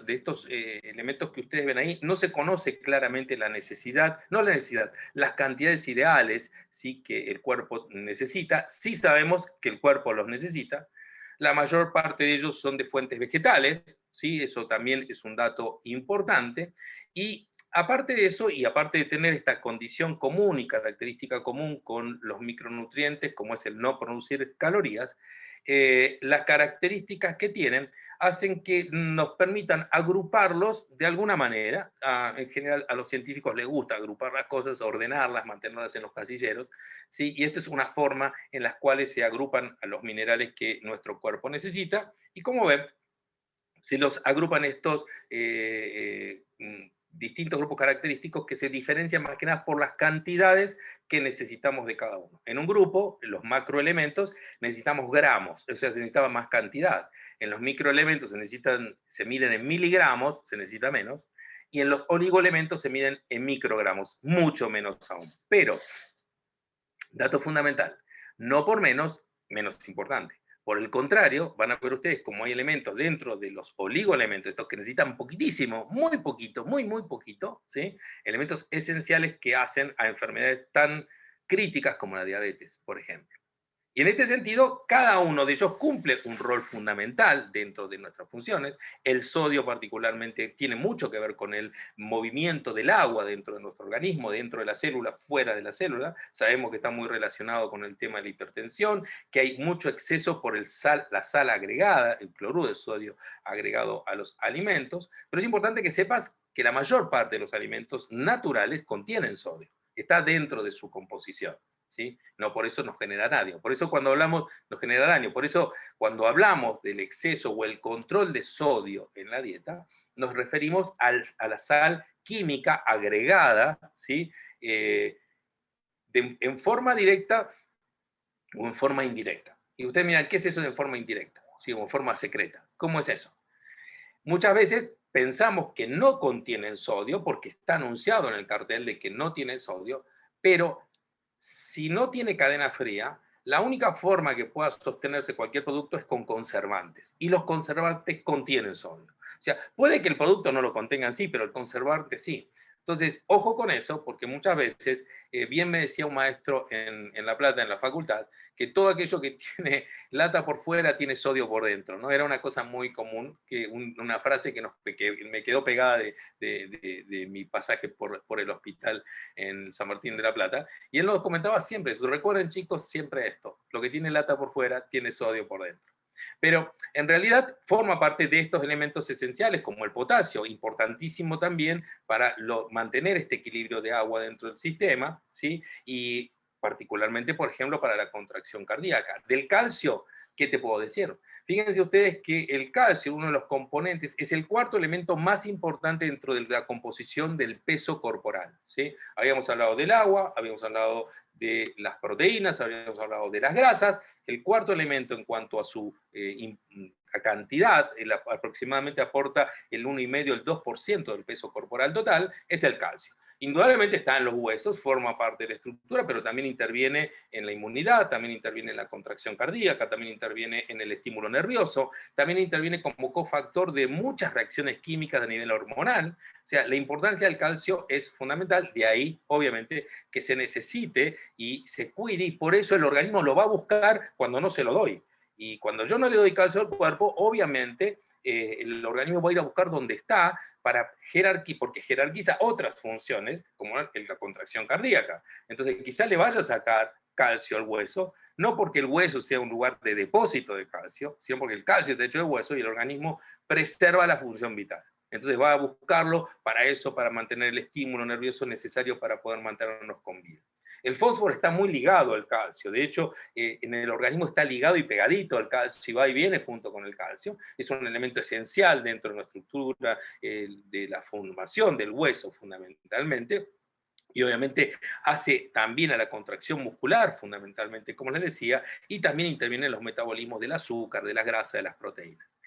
estos elementos que ustedes ven ahí no se conoce claramente la necesidad, no la necesidad, las cantidades ideales, ¿sí?, que el cuerpo necesita. Sí sabemos que el cuerpo los necesita. La mayor parte de ellos son de fuentes vegetales, ¿sí? Eso también es un dato importante. Y aparte de eso, y aparte de tener esta condición común y característica común con los micronutrientes, como es el no producir calorías, las características que tienen hacen que nos permitan agruparlos de alguna manera. En general, a los científicos les gusta agrupar las cosas, ordenarlas, mantenerlas en los casilleros, ¿sí? Y esta es una forma en la cual se agrupan a los minerales que nuestro cuerpo necesita, y como ven, se los agrupan estos distintos grupos característicos que se diferencian más que nada por las cantidades que necesitamos de cada uno. En un grupo, los macroelementos, necesitamos gramos, o sea, se necesita más cantidad. En los microelementos se miden en miligramos, se necesita menos, y en los oligoelementos se miden en microgramos, mucho menos aún. Pero, dato fundamental, no por menos importante. Por el contrario, van a ver ustedes como hay elementos dentro de los oligoelementos, estos que necesitan poquitísimo, muy poquito, muy poquito, ¿sí? Elementos esenciales que hacen a enfermedades tan críticas como la diabetes, por ejemplo. Y en este sentido, cada uno de ellos cumple un rol fundamental dentro de nuestras funciones. El sodio particularmente tiene mucho que ver con el movimiento del agua dentro de nuestro organismo, dentro de la célula, fuera de la célula. Sabemos que está muy relacionado con el tema de la hipertensión, que hay mucho exceso por la sal agregada, el cloruro de sodio agregado a los alimentos, pero es importante que sepas que la mayor parte de los alimentos naturales contienen sodio, está dentro de su composición. ¿Sí? No por eso nos genera daño. Por eso cuando hablamos, nos genera daño. Por eso cuando hablamos del exceso o el control de sodio en la dieta, nos referimos a la sal química agregada, ¿sí? En forma directa o en forma indirecta. Y ustedes miran, ¿qué es eso de forma indirecta? ¿Sí? O en forma secreta. ¿Cómo es eso? Muchas veces pensamos que no contienen sodio porque está anunciado en el cartel de que no tiene sodio, pero si no tiene cadena fría, la única forma que pueda sostenerse cualquier producto es con conservantes. Y los conservantes contienen sodio. O sea, puede que el producto no lo contenga en sí, pero el conservante sí. Entonces, ojo con eso, porque muchas veces, bien me decía un maestro en La Plata, en la facultad, que todo aquello que tiene lata por fuera tiene sodio por dentro, ¿no? Era una cosa muy común, una frase que me quedó pegada de mi pasaje por el hospital en San Martín de la Plata, y él nos comentaba siempre, recuerden chicos, siempre esto, lo que tiene lata por fuera tiene sodio por dentro. Pero en realidad forma parte de estos elementos esenciales, como el potasio, importantísimo también para mantener este equilibrio de agua dentro del sistema, ¿sí? Y particularmente, por ejemplo, para la contracción cardíaca. Del calcio, ¿qué te puedo decir? Fíjense ustedes que el calcio, uno de los componentes, es el cuarto elemento más importante dentro de la composición del peso corporal, ¿sí? Habíamos hablado del agua, habíamos hablado de las proteínas, habíamos hablado de las grasas. El cuarto elemento en cuanto a su a cantidad, aproximadamente aporta el 1,5, el 2% del peso corporal total, es el calcio. Indudablemente está en los huesos, forma parte de la estructura, pero también interviene en la inmunidad, también interviene en la contracción cardíaca, también interviene en el estímulo nervioso, también interviene como cofactor de muchas reacciones químicas a nivel hormonal. O sea, la importancia del calcio es fundamental, de ahí, obviamente, que se necesite y se cuide, y por eso el organismo lo va a buscar cuando no se lo doy. Y cuando yo no le doy calcio al cuerpo, obviamente el organismo va a ir a buscar donde está para jerarquizar, porque jerarquiza otras funciones, como la contracción cardíaca. Entonces, quizá le vaya a sacar calcio al hueso, no porque el hueso sea un lugar de depósito de calcio, sino porque el calcio está hecho de hueso y el organismo preserva la función vital. Entonces va a buscarlo para eso, para mantener el estímulo nervioso necesario para poder mantenernos con vida. El fósforo está muy ligado al calcio, de hecho, en el organismo está ligado y pegadito al calcio, y va y viene junto con el calcio. Es un elemento esencial dentro de nuestra estructura, de la formación del hueso fundamentalmente, y obviamente hace también a la contracción muscular fundamentalmente, como les decía, y también interviene en los metabolismos del azúcar, de las grasas, de las proteínas.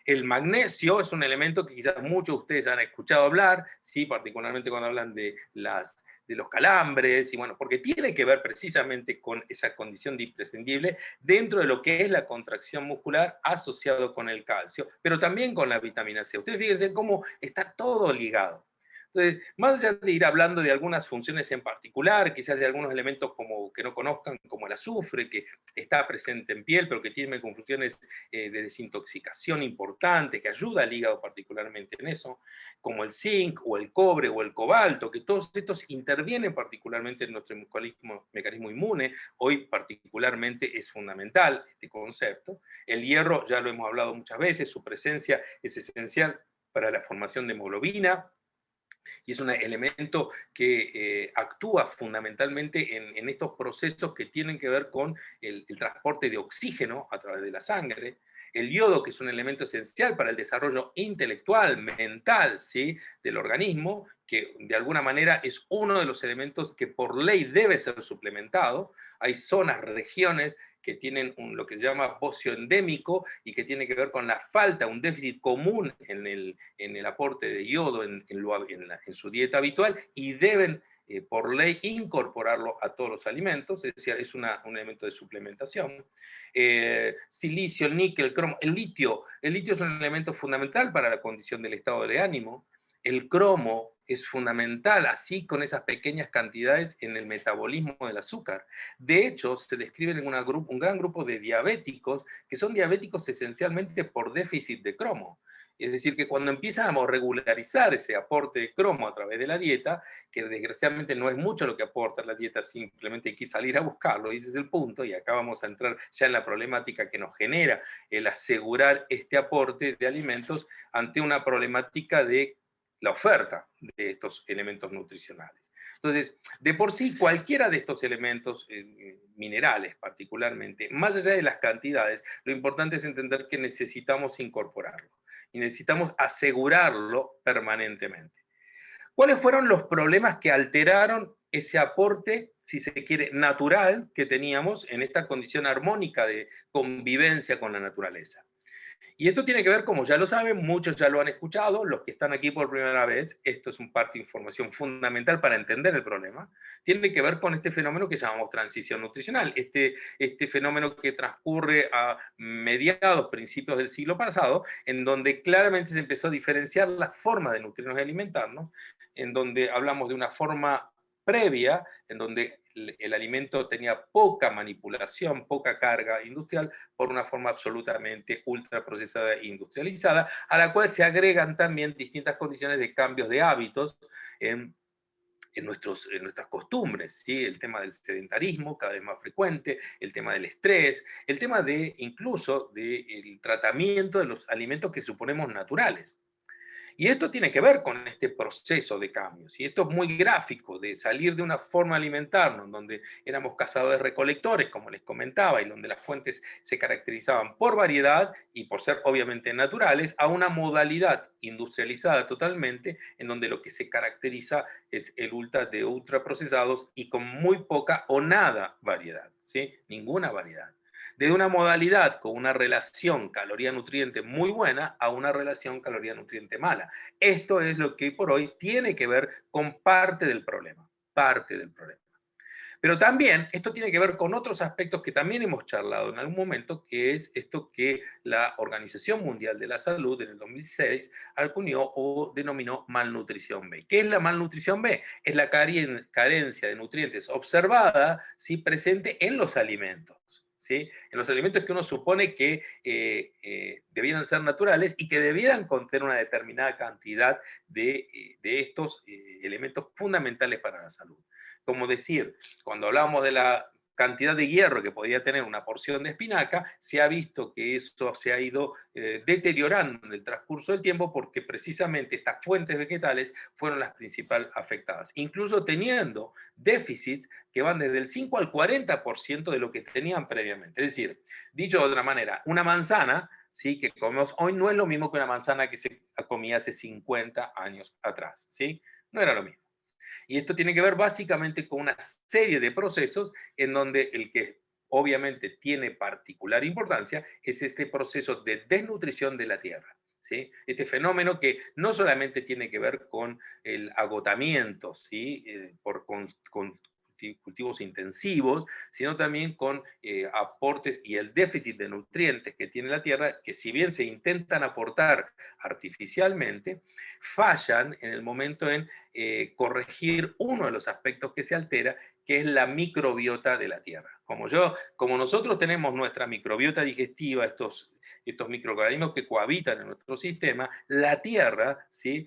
El magnesio es un elemento que quizás muchos de ustedes han escuchado hablar, ¿sí? Particularmente cuando hablan de los calambres, y bueno, porque tiene que ver precisamente con esa condición de imprescindible dentro de lo que es la contracción muscular asociado con el calcio, pero también con la vitamina C. Ustedes fíjense cómo está todo ligado. Entonces, más allá de ir hablando de algunas funciones en particular, quizás de algunos elementos como que no conozcan, como el azufre, que está presente en piel, pero que tiene funciones de desintoxicación importante, que ayuda al hígado particularmente en eso, como el zinc o el cobre o el cobalto, que todos estos intervienen particularmente en nuestro mecanismo inmune. Hoy particularmente es fundamental este concepto. El hierro, ya lo hemos hablado muchas veces, su presencia es esencial para la formación de hemoglobina, y es un elemento que actúa fundamentalmente en estos procesos que tienen que ver con el transporte de oxígeno a través de la sangre. El yodo, que es un elemento esencial para el desarrollo intelectual, mental, ¿sí? Del organismo, que de alguna manera es uno de los elementos que por ley debe ser suplementado. Hay zonas, regiones que tienen lo que se llama bocio endémico y que tiene que ver con la falta, un déficit común en el aporte de yodo en su dieta habitual, y deben por ley incorporarlo a todos los alimentos, es decir, es un elemento de suplementación. Silicio, el níquel, el cromo, el litio es un elemento fundamental para la condición del estado de ánimo. El cromo es fundamental, así con esas pequeñas cantidades en el metabolismo del azúcar. De hecho, se describen en un gran grupo de diabéticos que son diabéticos esencialmente por déficit de cromo. Es decir, que cuando empiezan a regularizar ese aporte de cromo a través de la dieta, que desgraciadamente no es mucho lo que aporta la dieta, simplemente hay que salir a buscarlo, y ese es el punto, y acá vamos a entrar ya en la problemática que nos genera el asegurar este aporte de alimentos ante una problemática de la oferta de estos elementos nutricionales. Entonces, de por sí, cualquiera de estos elementos minerales particularmente, más allá de las cantidades, lo importante es entender que necesitamos incorporarlo y necesitamos asegurarlo permanentemente. ¿Cuáles fueron los problemas que alteraron ese aporte si se quiere, natural que teníamos en esta condición armónica de convivencia con la naturaleza. Y esto tiene que ver, como ya lo saben, muchos ya lo han escuchado, los que están aquí por primera vez, esto es un parte de información fundamental para entender el problema, tiene que ver con este fenómeno que llamamos transición nutricional, este fenómeno que transcurre a mediados, principios del siglo pasado, en donde claramente se empezó a diferenciar la forma de nutrirnos y alimentarnos, en donde hablamos de una forma previa, en donde el alimento tenía poca manipulación, poca carga industrial, por una forma absolutamente ultraprocesada e industrializada, a la cual se agregan también distintas condiciones de cambios de hábitos en nuestras costumbres, ¿sí? El tema del sedentarismo cada vez más frecuente, el tema del estrés, el tema de incluso del tratamiento de los alimentos que suponemos naturales. Y esto tiene que ver con este proceso de cambios. Y esto es muy gráfico, de salir de una forma de alimentarnos, donde éramos cazadores-recolectores, como les comentaba, y donde las fuentes se caracterizaban por variedad y por ser obviamente naturales, a una modalidad industrializada totalmente, en donde lo que se caracteriza es el de ultraprocesados y con muy poca o nada variedad, ¿sí? Ninguna variedad. De una modalidad con una relación caloría-nutriente muy buena a una relación caloría-nutriente mala. Esto es lo que por hoy tiene que ver con parte del problema, parte del problema. Pero también esto tiene que ver con otros aspectos que también hemos charlado en algún momento, que es esto que la Organización Mundial de la Salud en el 2006 acuñó o denominó malnutrición B. ¿Qué es la malnutrición B? Es la carencia de nutrientes observada, ¿sí?, presente en los alimentos. ¿Sí? En los alimentos que uno supone que debieran ser naturales y que debieran contener una determinada cantidad de estos elementos fundamentales para la salud. Como decir, cuando hablamos de la cantidad de hierro que podía tener una porción de espinaca, se ha visto que eso se ha ido deteriorando en el transcurso del tiempo porque precisamente estas fuentes vegetales fueron las principales afectadas, incluso teniendo déficits que van desde el 5 al 40% de lo que tenían previamente. Es decir, dicho de otra manera, una manzana, ¿sí?, que comemos hoy no es lo mismo que una manzana que se comía hace 50 años atrás, ¿sí? No era lo mismo. Y esto tiene que ver básicamente con una serie de procesos en donde el que obviamente tiene particular importancia es este proceso de desnutrición de la tierra. ¿Sí? Este fenómeno que no solamente tiene que ver con el agotamiento, ¿sí?, por cultivos intensivos, sino también con aportes y el déficit de nutrientes que tiene la tierra, que si bien se intentan aportar artificialmente, fallan en el momento en corregir uno de los aspectos que se altera, que es la microbiota de la tierra. Como nosotros tenemos nuestra microbiota digestiva, estos microorganismos que cohabitan en nuestro sistema, la tierra, ¿sí?,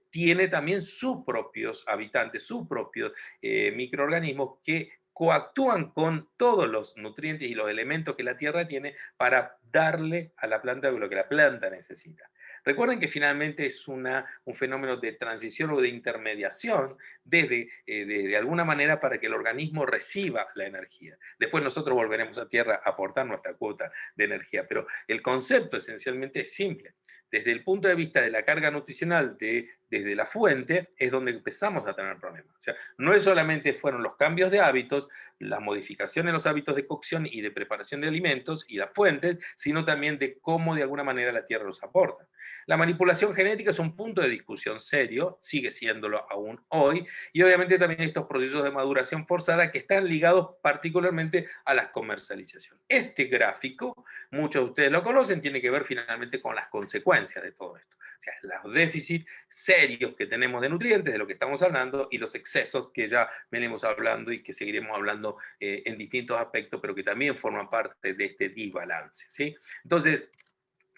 tiene también sus propios habitantes, sus propios microorganismos que coactúan con todos los nutrientes y los elementos que la tierra tiene para darle a la planta lo que la planta necesita. Recuerden que finalmente es un fenómeno de transición o de intermediación de alguna manera para que el organismo reciba la energía. Después nosotros volveremos a tierra a aportar nuestra cuota de energía, pero el concepto esencialmente es simple. Desde el punto de vista de la carga nutricional desde la fuente, es donde empezamos a tener problemas. O sea, no es solamente fueron los cambios de hábitos, la modificación en los hábitos de cocción y de preparación de alimentos y las fuentes, sino también de cómo de alguna manera la tierra los aporta. La manipulación genética es un punto de discusión serio, sigue siéndolo aún hoy, y obviamente también estos procesos de maduración forzada que están ligados particularmente a la comercialización. Este gráfico, muchos de ustedes lo conocen, tiene que ver finalmente con las consecuencias de todo esto. O sea, los déficits serios que tenemos de nutrientes, de lo que estamos hablando, y los excesos que ya venimos hablando y que seguiremos hablando en distintos aspectos, pero que también forman parte de este desbalance, ¿sí? Entonces,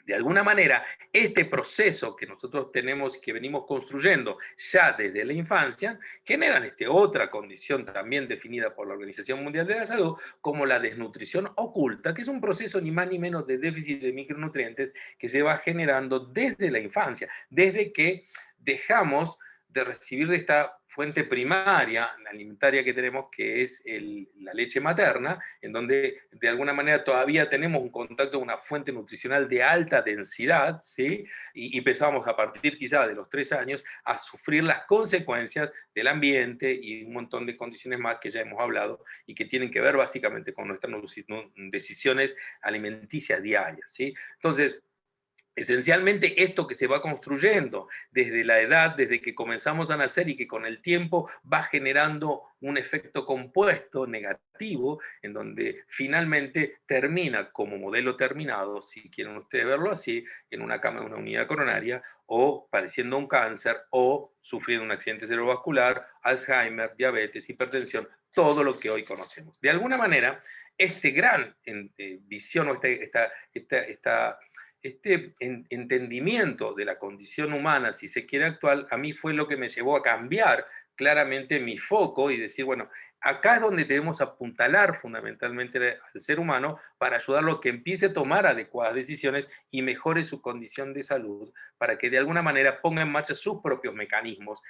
de alguna manera, este proceso que nosotros tenemos, que venimos construyendo ya desde la infancia, generan otra condición también definida por la Organización Mundial de la Salud como la desnutrición oculta, que es un proceso ni más ni menos de déficit de micronutrientes que se va generando desde la infancia, desde que dejamos de recibir de esta fuente primaria alimentaria que tenemos, que es la leche materna, en donde de alguna manera todavía tenemos un contacto con una fuente nutricional de alta densidad, ¿sí? Y empezamos a partir quizá de los 3 años a sufrir las consecuencias del ambiente y un montón de condiciones más que ya hemos hablado y que tienen que ver básicamente con nuestras decisiones alimenticias diarias, ¿sí? Entonces, esencialmente esto que se va construyendo desde la edad, desde que comenzamos a nacer y que con el tiempo va generando un efecto compuesto negativo, en donde finalmente termina como modelo terminado, si quieren ustedes verlo así, en una cama de una unidad coronaria, o padeciendo un cáncer, o sufriendo un accidente cerebrovascular, Alzheimer, diabetes, hipertensión, todo lo que hoy conocemos. De alguna manera, este gran visión o este entendimiento de la condición humana, si se quiere actual, a mí fue lo que me llevó a cambiar claramente mi foco y decir, bueno, acá es donde debemos apuntalar fundamentalmente al ser humano para ayudarlo a que empiece a tomar adecuadas decisiones y mejore su condición de salud, para que de alguna manera ponga en marcha sus propios mecanismos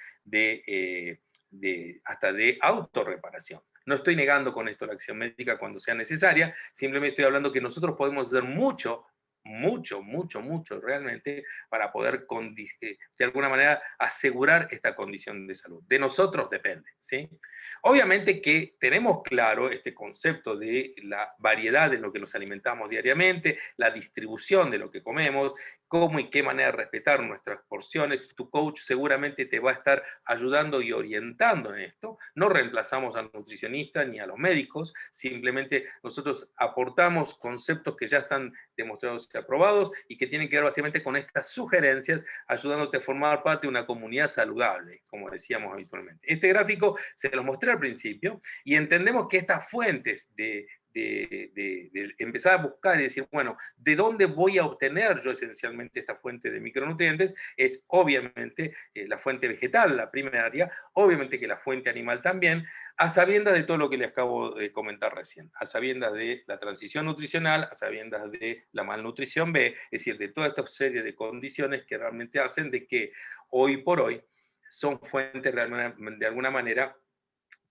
hasta de autorreparación. No estoy negando con esto la acción médica cuando sea necesaria, simplemente estoy hablando que nosotros podemos hacer mucho mucho realmente para poder de alguna manera asegurar esta condición de salud. De nosotros depende, ¿sí? Obviamente que tenemos claro este concepto de la variedad en lo que nos alimentamos diariamente, la distribución de lo que comemos, cómo y qué manera respetar nuestras porciones. Tu coach seguramente te va a estar ayudando y orientando en esto. No reemplazamos al nutricionista ni a los médicos, simplemente nosotros aportamos conceptos que ya están demostrados y aprobados y que tienen que ver básicamente con estas sugerencias, ayudándote a formar parte de una comunidad saludable, como decíamos habitualmente. Este gráfico se los mostré al principio y entendemos que estas fuentes de empezar a buscar y decir, bueno, ¿de dónde voy a obtener yo esencialmente esta fuente de micronutrientes? Es obviamente la fuente vegetal, la primaria, obviamente que la fuente animal también, a sabiendas de todo lo que les acabo de comentar recién, a sabiendas de la transición nutricional, a sabiendas de la malnutrición B, es decir, de toda esta serie de condiciones que realmente hacen de que hoy por hoy son fuentes de alguna manera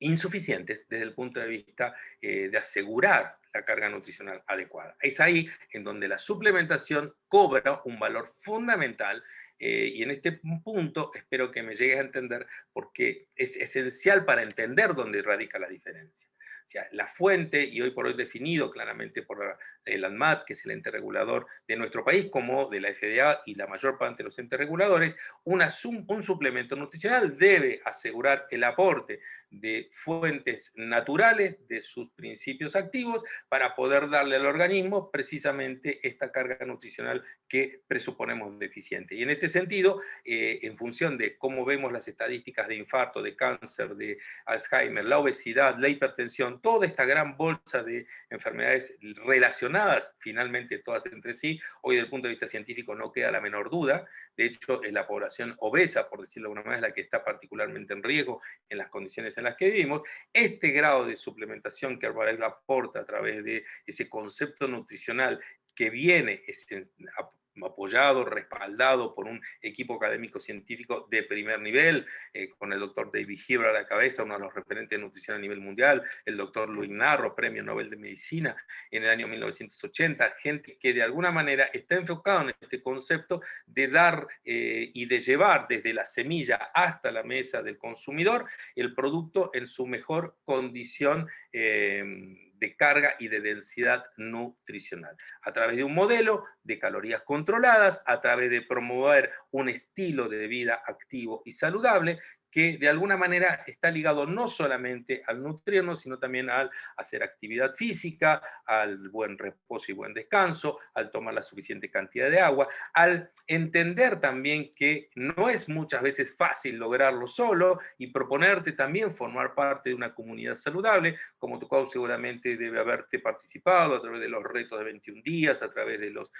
insuficientes desde el punto de vista de asegurar la carga nutricional adecuada. Es ahí en donde la suplementación cobra un valor fundamental y en este punto espero que me llegues a entender porque es esencial para entender dónde radica la diferencia. O sea, la fuente, y hoy por hoy definido claramente por el ANMAT, que es el ente regulador de nuestro país, como de la FDA y la mayor parte de los entes reguladores, un suplemento nutricional debe asegurar el aporte de fuentes naturales de sus principios activos para poder darle al organismo precisamente esta carga nutricional que presuponemos deficiente. Y en este sentido, en función de cómo vemos las estadísticas de infarto, de cáncer, de Alzheimer, la obesidad, la hipertensión, toda esta gran bolsa de enfermedades relacionadas finalmente todas entre sí, hoy desde el punto de vista científico no queda la menor duda. De hecho, es la población obesa, por decirlo de alguna manera, la que está particularmente en riesgo en las condiciones en las que vivimos. Este grado de suplementación que Herbalife aporta a través de ese concepto nutricional que viene apoyado, respaldado por un equipo académico científico de primer nivel, con el doctor David Heber a la cabeza, uno de los referentes de nutrición a nivel mundial, el doctor Luis Narro, premio Nobel de Medicina en el año 1980, gente que de alguna manera está enfocado en este concepto de dar y de llevar desde la semilla hasta la mesa del consumidor el producto en su mejor condición de carga y de densidad nutricional, a través de un modelo de calorías controladas, a través de promover un estilo de vida activo y saludable, que de alguna manera está ligado no solamente al nutrirnos, sino también al hacer actividad física, al buen reposo y buen descanso, al tomar la suficiente cantidad de agua, al entender también que no es muchas veces fácil lograrlo solo y proponerte también formar parte de una comunidad saludable, como tu coach seguramente debe haberte participado a través de los retos de 21 días, a través de los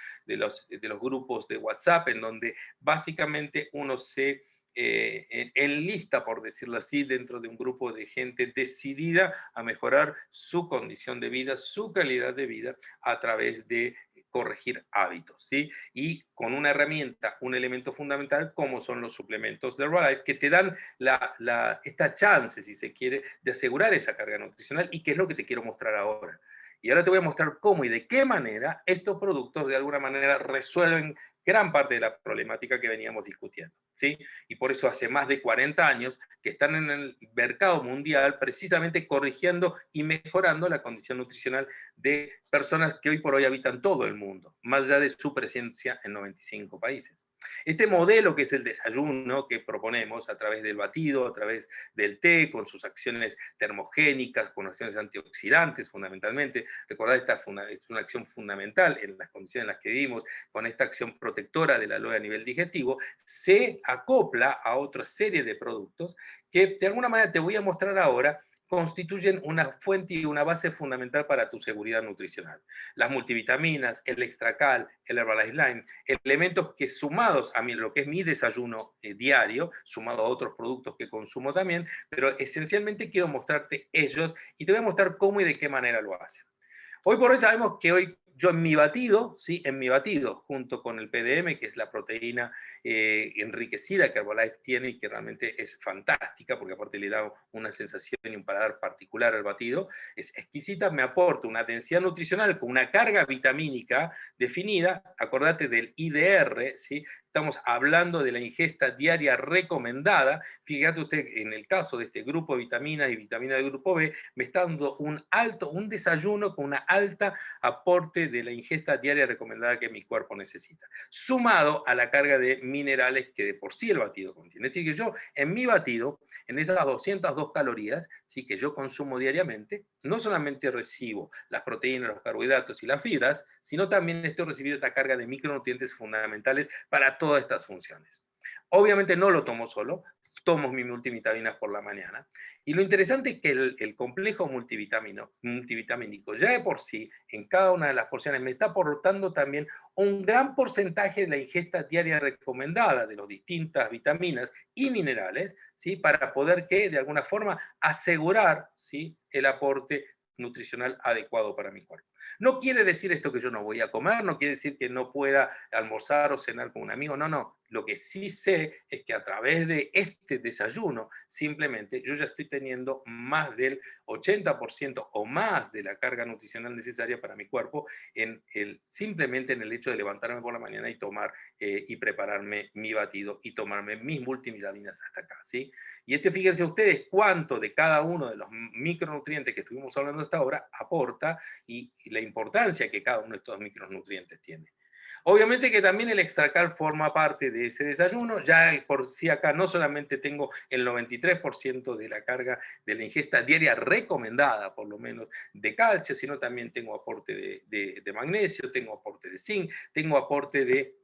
grupos de WhatsApp, en donde básicamente uno se enlista, por decirlo así, dentro de un grupo de gente decidida a mejorar su condición de vida, su calidad de vida, a través de corregir hábitos, ¿sí? Y con una herramienta, un elemento fundamental, como son los suplementos de Herbalife, que te dan esta chance, si se quiere, de asegurar esa carga nutricional, y que es lo que te quiero mostrar ahora. Y ahora te voy a mostrar cómo y de qué manera estos productos de alguna manera resuelven gran parte de la problemática que veníamos discutiendo, ¿sí? Y por eso hace más de 40 años que están en el mercado mundial precisamente corrigiendo y mejorando la condición nutricional de personas que hoy por hoy habitan todo el mundo, más allá de su presencia en 95 países. Este modelo que es el desayuno que proponemos a través del batido, a través del té, con sus acciones termogénicas, con acciones antioxidantes fundamentalmente. Recordad, esta es una acción fundamental en las condiciones en las que vivimos, con esta acción protectora de la aloe a nivel digestivo, se acopla a otra serie de productos que de alguna manera te voy a mostrar ahora, constituyen una fuente y una base fundamental para tu seguridad nutricional. Las multivitaminas, el extracal, el Herbalife Lime, elementos que sumados a lo que es mi desayuno diario, sumado a otros productos que consumo también, pero esencialmente quiero mostrarte ellos y te voy a mostrar cómo y de qué manera lo hacen. Hoy por hoy sabemos que hoy yo en mi batido, ¿sí? En mi batido, junto con el PDM, que es la proteína enriquecida que Herbalife tiene y que realmente es fantástica, porque aparte le da una sensación y un paladar particular al batido, es exquisita, me aporta una densidad nutricional con una carga vitamínica definida, acordate del IDR, ¿sí? Estamos hablando de la ingesta diaria recomendada. Fíjate usted, en el caso de este grupo de vitaminas y vitamina del grupo B, me está dando un desayuno con una alta aporte de la ingesta diaria recomendada que mi cuerpo necesita, sumado a la carga de minerales que de por sí el batido contiene. Es decir, que yo en mi batido, en esas 202 calorías, ¿sí?, que yo consumo diariamente, no solamente recibo las proteínas, los carbohidratos y las fibras, sino también estoy recibiendo esta carga de micronutrientes fundamentales para todas estas funciones. Obviamente no lo tomo solo, tomo mis multivitaminas por la mañana. Y lo interesante es que el complejo multivitamínico ya de por sí, en cada una de las porciones, me está aportando también un gran porcentaje de la ingesta diaria recomendada de las distintas vitaminas y minerales, ¿sí?, para poder que, de alguna forma, asegurar, ¿sí?, el aporte nutricional adecuado para mi cuerpo. No quiere decir esto que yo no voy a comer, no quiere decir que no pueda almorzar o cenar con un amigo, no, no. Lo que sí sé es que a través de este desayuno, simplemente yo ya estoy teniendo más del 80% o más de la carga nutricional necesaria para mi cuerpo simplemente en el hecho de levantarme por la mañana y tomar y prepararme mi batido y tomarme mis multivitaminas hasta acá, ¿sí? Y fíjense ustedes cuánto de cada uno de los micronutrientes que estuvimos hablando hasta ahora aporta y la importancia que cada uno de estos micronutrientes tiene. Obviamente que también el extracal forma parte de ese desayuno, ya por sí acá no solamente tengo el 93% de la carga de la ingesta diaria recomendada, por lo menos, de calcio, sino también tengo aporte de magnesio, tengo aporte de zinc, tengo aporte de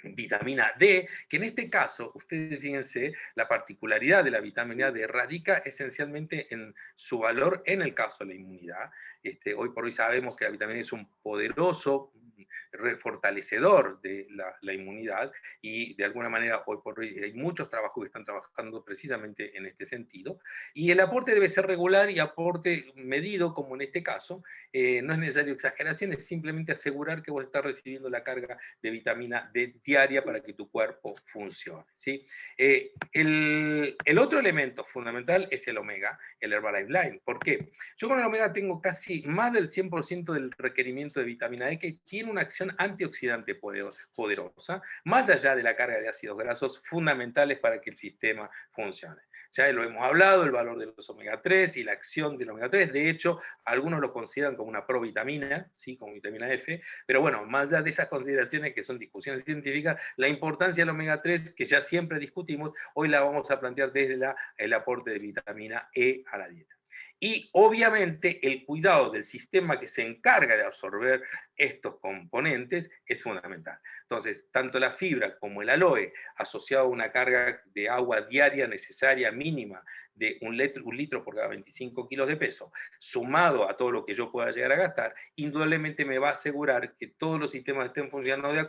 vitamina D, que en este caso, ustedes fíjense, la particularidad de la vitamina D radica esencialmente en su valor en el caso de la inmunidad. Hoy por hoy sabemos que la vitamina D es un poderoso fortalecedor de la inmunidad y de alguna manera hoy por hoy hay muchos trabajos que están trabajando precisamente en este sentido. Y el aporte debe ser regular y aporte medido, como en este caso. No es necesario exageración, es simplemente asegurar que vos estás recibiendo la carga de vitamina D diaria para que tu cuerpo funcione, ¿sí? El otro elemento fundamental es el omega, el Herbalife Lime. ¿Por qué? Yo con el omega tengo casi más del 100% del requerimiento de vitamina D, que tiene una acción antioxidante poderosa, más allá de la carga de ácidos grasos fundamentales para que el sistema funcione. Ya lo hemos hablado, el valor de los omega 3 y la acción del omega 3. De hecho, algunos lo consideran como una provitamina, ¿sí?, como vitamina F, pero bueno, más allá de esas consideraciones que son discusiones científicas, la importancia del omega 3, que ya siempre discutimos, hoy la vamos a plantear desde el aporte de vitamina E a la dieta. Y obviamente el cuidado del sistema que se encarga de absorber estos componentes es fundamental. Entonces, tanto la fibra como el aloe, asociado a una carga de agua diaria necesaria mínima de un litro por cada 25 kilos de peso, sumado a todo lo que yo pueda llegar a gastar, indudablemente me va a asegurar que todos los sistemas estén funcionando de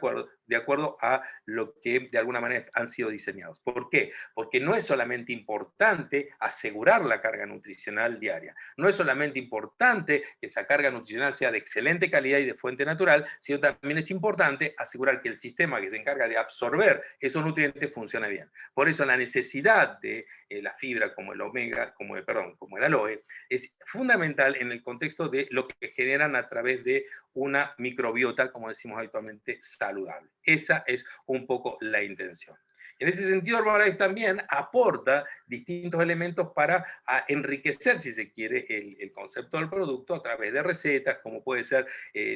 acuerdo a lo que de alguna manera han sido diseñados. ¿Por qué? Porque no es solamente importante asegurar la carga nutricional diaria, no es solamente importante que esa carga nutricional sea de excelente calidad y de fuente natural, sino también es importante asegurar que el sistema que se encarga de absorber esos nutrientes funcione bien. Por eso la necesidad de la fibra como el omega, como el aloe, es fundamental en el contexto de lo que generan a través de una microbiota, como decimos habitualmente, saludable. Esa es un poco la intención. En ese sentido, Herbalife también aporta distintos elementos para enriquecer, si se quiere, el concepto del producto a través de recetas, como puede ser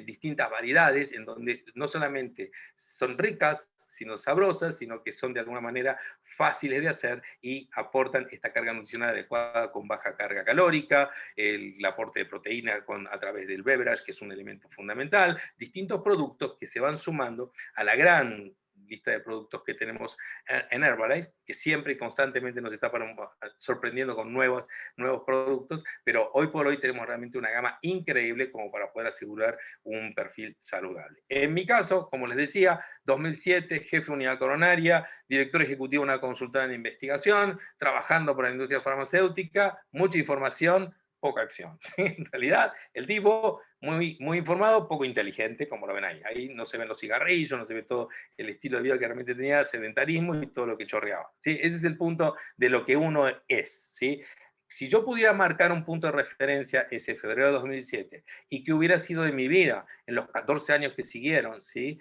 distintas variedades, en donde no solamente son ricas, sino sabrosas, sino que son de alguna manera fáciles de hacer y aportan esta carga nutricional adecuada con baja carga calórica, el aporte de proteína a través del beverage, que es un elemento fundamental, distintos productos que se van sumando a la gran lista de productos que tenemos en Herbalife, que siempre y constantemente nos está sorprendiendo con nuevos productos, pero hoy por hoy tenemos realmente una gama increíble como para poder asegurar un perfil saludable. En mi caso, como les decía, 2007, jefe de unidad coronaria, director ejecutivo de una consultora en investigación, trabajando para la industria farmacéutica, mucha información, poca acción. ¿Sí? En realidad, el tipo muy informado, poco inteligente, como lo ven ahí. Ahí no se ven los cigarrillos, no se ve todo el estilo de vida que realmente tenía, sedentarismo y todo lo que chorreaba. ¿Sí? Ese es el punto de lo que uno es. ¿Sí? Si yo pudiera marcar un punto de referencia ese febrero de 2007 y que hubiera sido de mi vida en los 14 años que siguieron, ¿sí?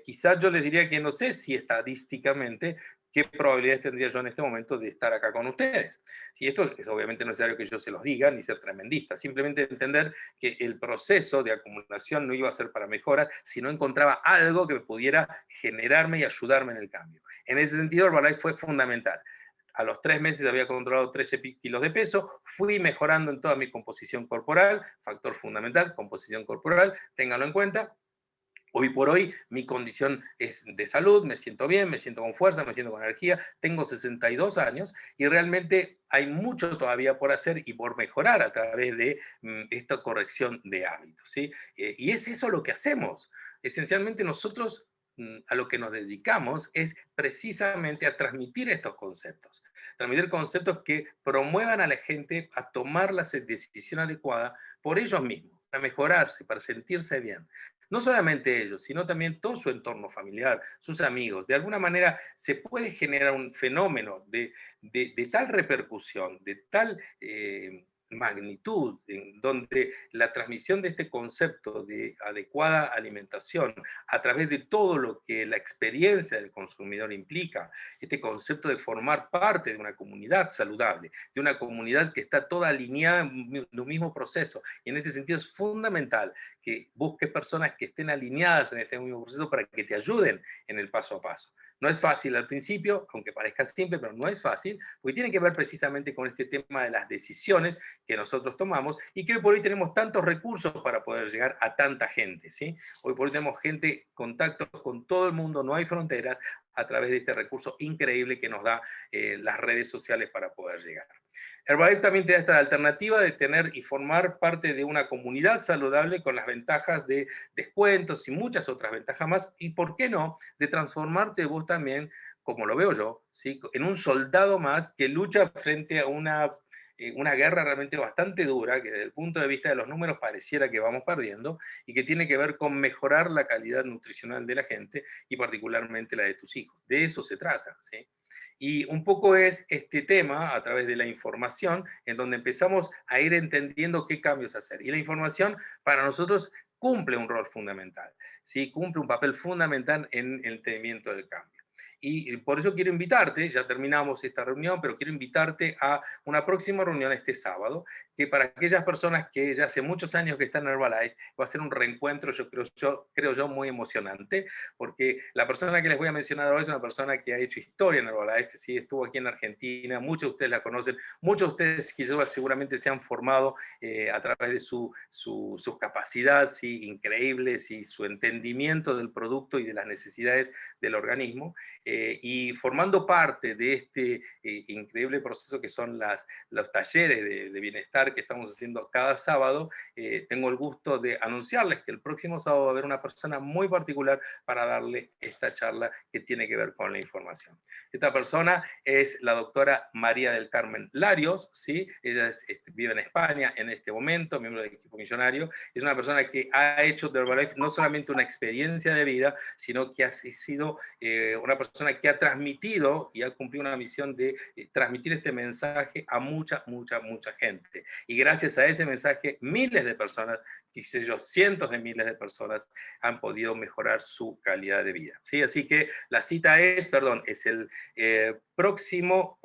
Quizás yo les diría que no sé si estadísticamente qué probabilidades tendría yo en este momento de estar acá con ustedes. Si esto es obviamente no necesario que yo se los diga ni ser tremendista, simplemente entender que el proceso de acumulación no iba a ser para mejoras, sino encontraba algo que pudiera generarme y ayudarme en el cambio. En ese sentido, Herbalife fue fundamental. A los 3 meses había controlado 13 kilos de peso, fui mejorando en toda mi composición corporal, factor fundamental, composición corporal, ténganlo en cuenta. Hoy por hoy mi condición es de salud, me siento bien, me siento con fuerza, me siento con energía, tengo 62 años y realmente hay mucho todavía por hacer y por mejorar a través de esta corrección de hábitos. ¿Sí? Y es eso lo que hacemos. Esencialmente nosotros a lo que nos dedicamos es precisamente a transmitir estos conceptos. Transmitir conceptos que promuevan a la gente a tomar la decisión adecuada por ellos mismos, para mejorarse, para sentirse bien. No solamente ellos, sino también todo su entorno familiar, sus amigos. De alguna manera se puede generar un fenómeno de tal repercusión, de tal magnitud, en donde la transmisión de este concepto de adecuada alimentación a través de todo lo que la experiencia del consumidor implica, este concepto de formar parte de una comunidad saludable, de una comunidad que está toda alineada en un mismo proceso. Y en este sentido es fundamental que busques personas que estén alineadas en este mismo proceso para que te ayuden en el paso a paso. No es fácil al principio, aunque parezca simple, pero no es fácil, porque tiene que ver precisamente con este tema de las decisiones que nosotros tomamos y que hoy por hoy tenemos tantos recursos para poder llegar a tanta gente. ¿Sí? Hoy por hoy tenemos gente, contactos con todo el mundo, no hay fronteras, a través de este recurso increíble que nos da las redes sociales para poder llegar. Herbalife también te da esta alternativa de tener y formar parte de una comunidad saludable con las ventajas de descuentos y muchas otras ventajas más, y por qué no, de transformarte vos también, como lo veo yo, ¿sí? En un soldado más que lucha frente a una guerra realmente bastante dura, que desde el punto de vista de los números pareciera que vamos perdiendo, y que tiene que ver con mejorar la calidad nutricional de la gente y particularmente la de tus hijos. De eso se trata, ¿sí? Y un poco es este tema, a través de la información, en donde empezamos a ir entendiendo qué cambios hacer. Y la información para nosotros cumple un rol fundamental, ¿sí? Cumple un papel fundamental en el entendimiento del cambio. Y por eso quiero invitarte, ya terminamos esta reunión, pero quiero invitarte a una próxima reunión este sábado, que para aquellas personas que ya hace muchos años que están en Herbalife, va a ser un reencuentro, creo yo, muy emocionante, porque la persona que les voy a mencionar hoy es una persona que ha hecho historia en Herbalife, ¿sí? Estuvo aquí en Argentina, muchos de ustedes la conocen, muchos de ustedes quizás seguramente se han formado a través de sus capacidades, ¿sí? Increíbles y su entendimiento del producto y de las necesidades del organismo. y formando parte de este increíble proceso que son los talleres de bienestar que estamos haciendo cada sábado, tengo el gusto de anunciarles que el próximo sábado va a haber una persona muy particular para darle esta charla que tiene que ver con la información. Esta persona es la doctora María del Carmen Larios, ¿sí? Ella vive en España en este momento, miembro del equipo millonario. Es una persona que ha hecho de Herbalife no solamente una experiencia de vida, sino que ha sido una persona que ha transmitido y ha cumplido una misión de transmitir este mensaje a mucha gente. Y gracias a ese mensaje, miles de personas, qué sé yo, cientos de miles de personas han podido mejorar su calidad de vida. ¿Sí? Así que la cita es el próximo,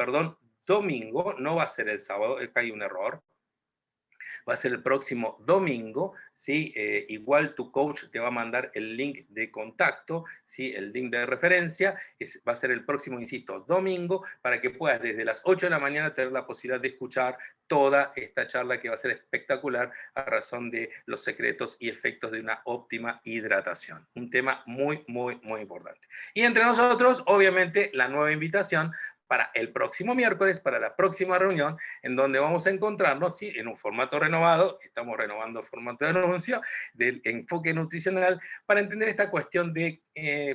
domingo, no va a ser el sábado, acá hay un error, va a ser el próximo domingo, ¿sí? Igual tu coach te va a mandar el link de contacto, ¿sí? El link de referencia, va a ser el próximo, insisto, domingo, para que puedas desde las 8 de la mañana tener la posibilidad de escuchar toda esta charla que va a ser espectacular a razón de los secretos y efectos de una óptima hidratación. Un tema muy importante. Y entre nosotros, obviamente, la nueva invitación para el próximo miércoles, para la próxima reunión, en donde vamos a encontrarnos, ¿sí? En un formato renovado, estamos renovando el formato de anuncio, del enfoque nutricional, para entender esta cuestión de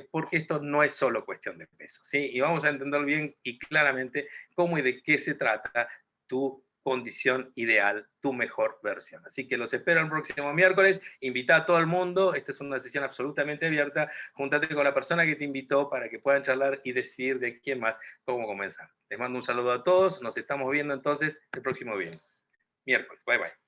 por qué esto no es solo cuestión de peso, ¿sí? Y vamos a entender bien y claramente cómo y de qué se trata tu condición ideal, tu mejor versión. Así que los espero el próximo miércoles, invita a todo el mundo, esta es una sesión absolutamente abierta, júntate con la persona que te invitó para que puedan charlar y decidir de quién más, cómo comenzar. Les mando un saludo a todos, nos estamos viendo entonces el próximo miércoles. Bye bye.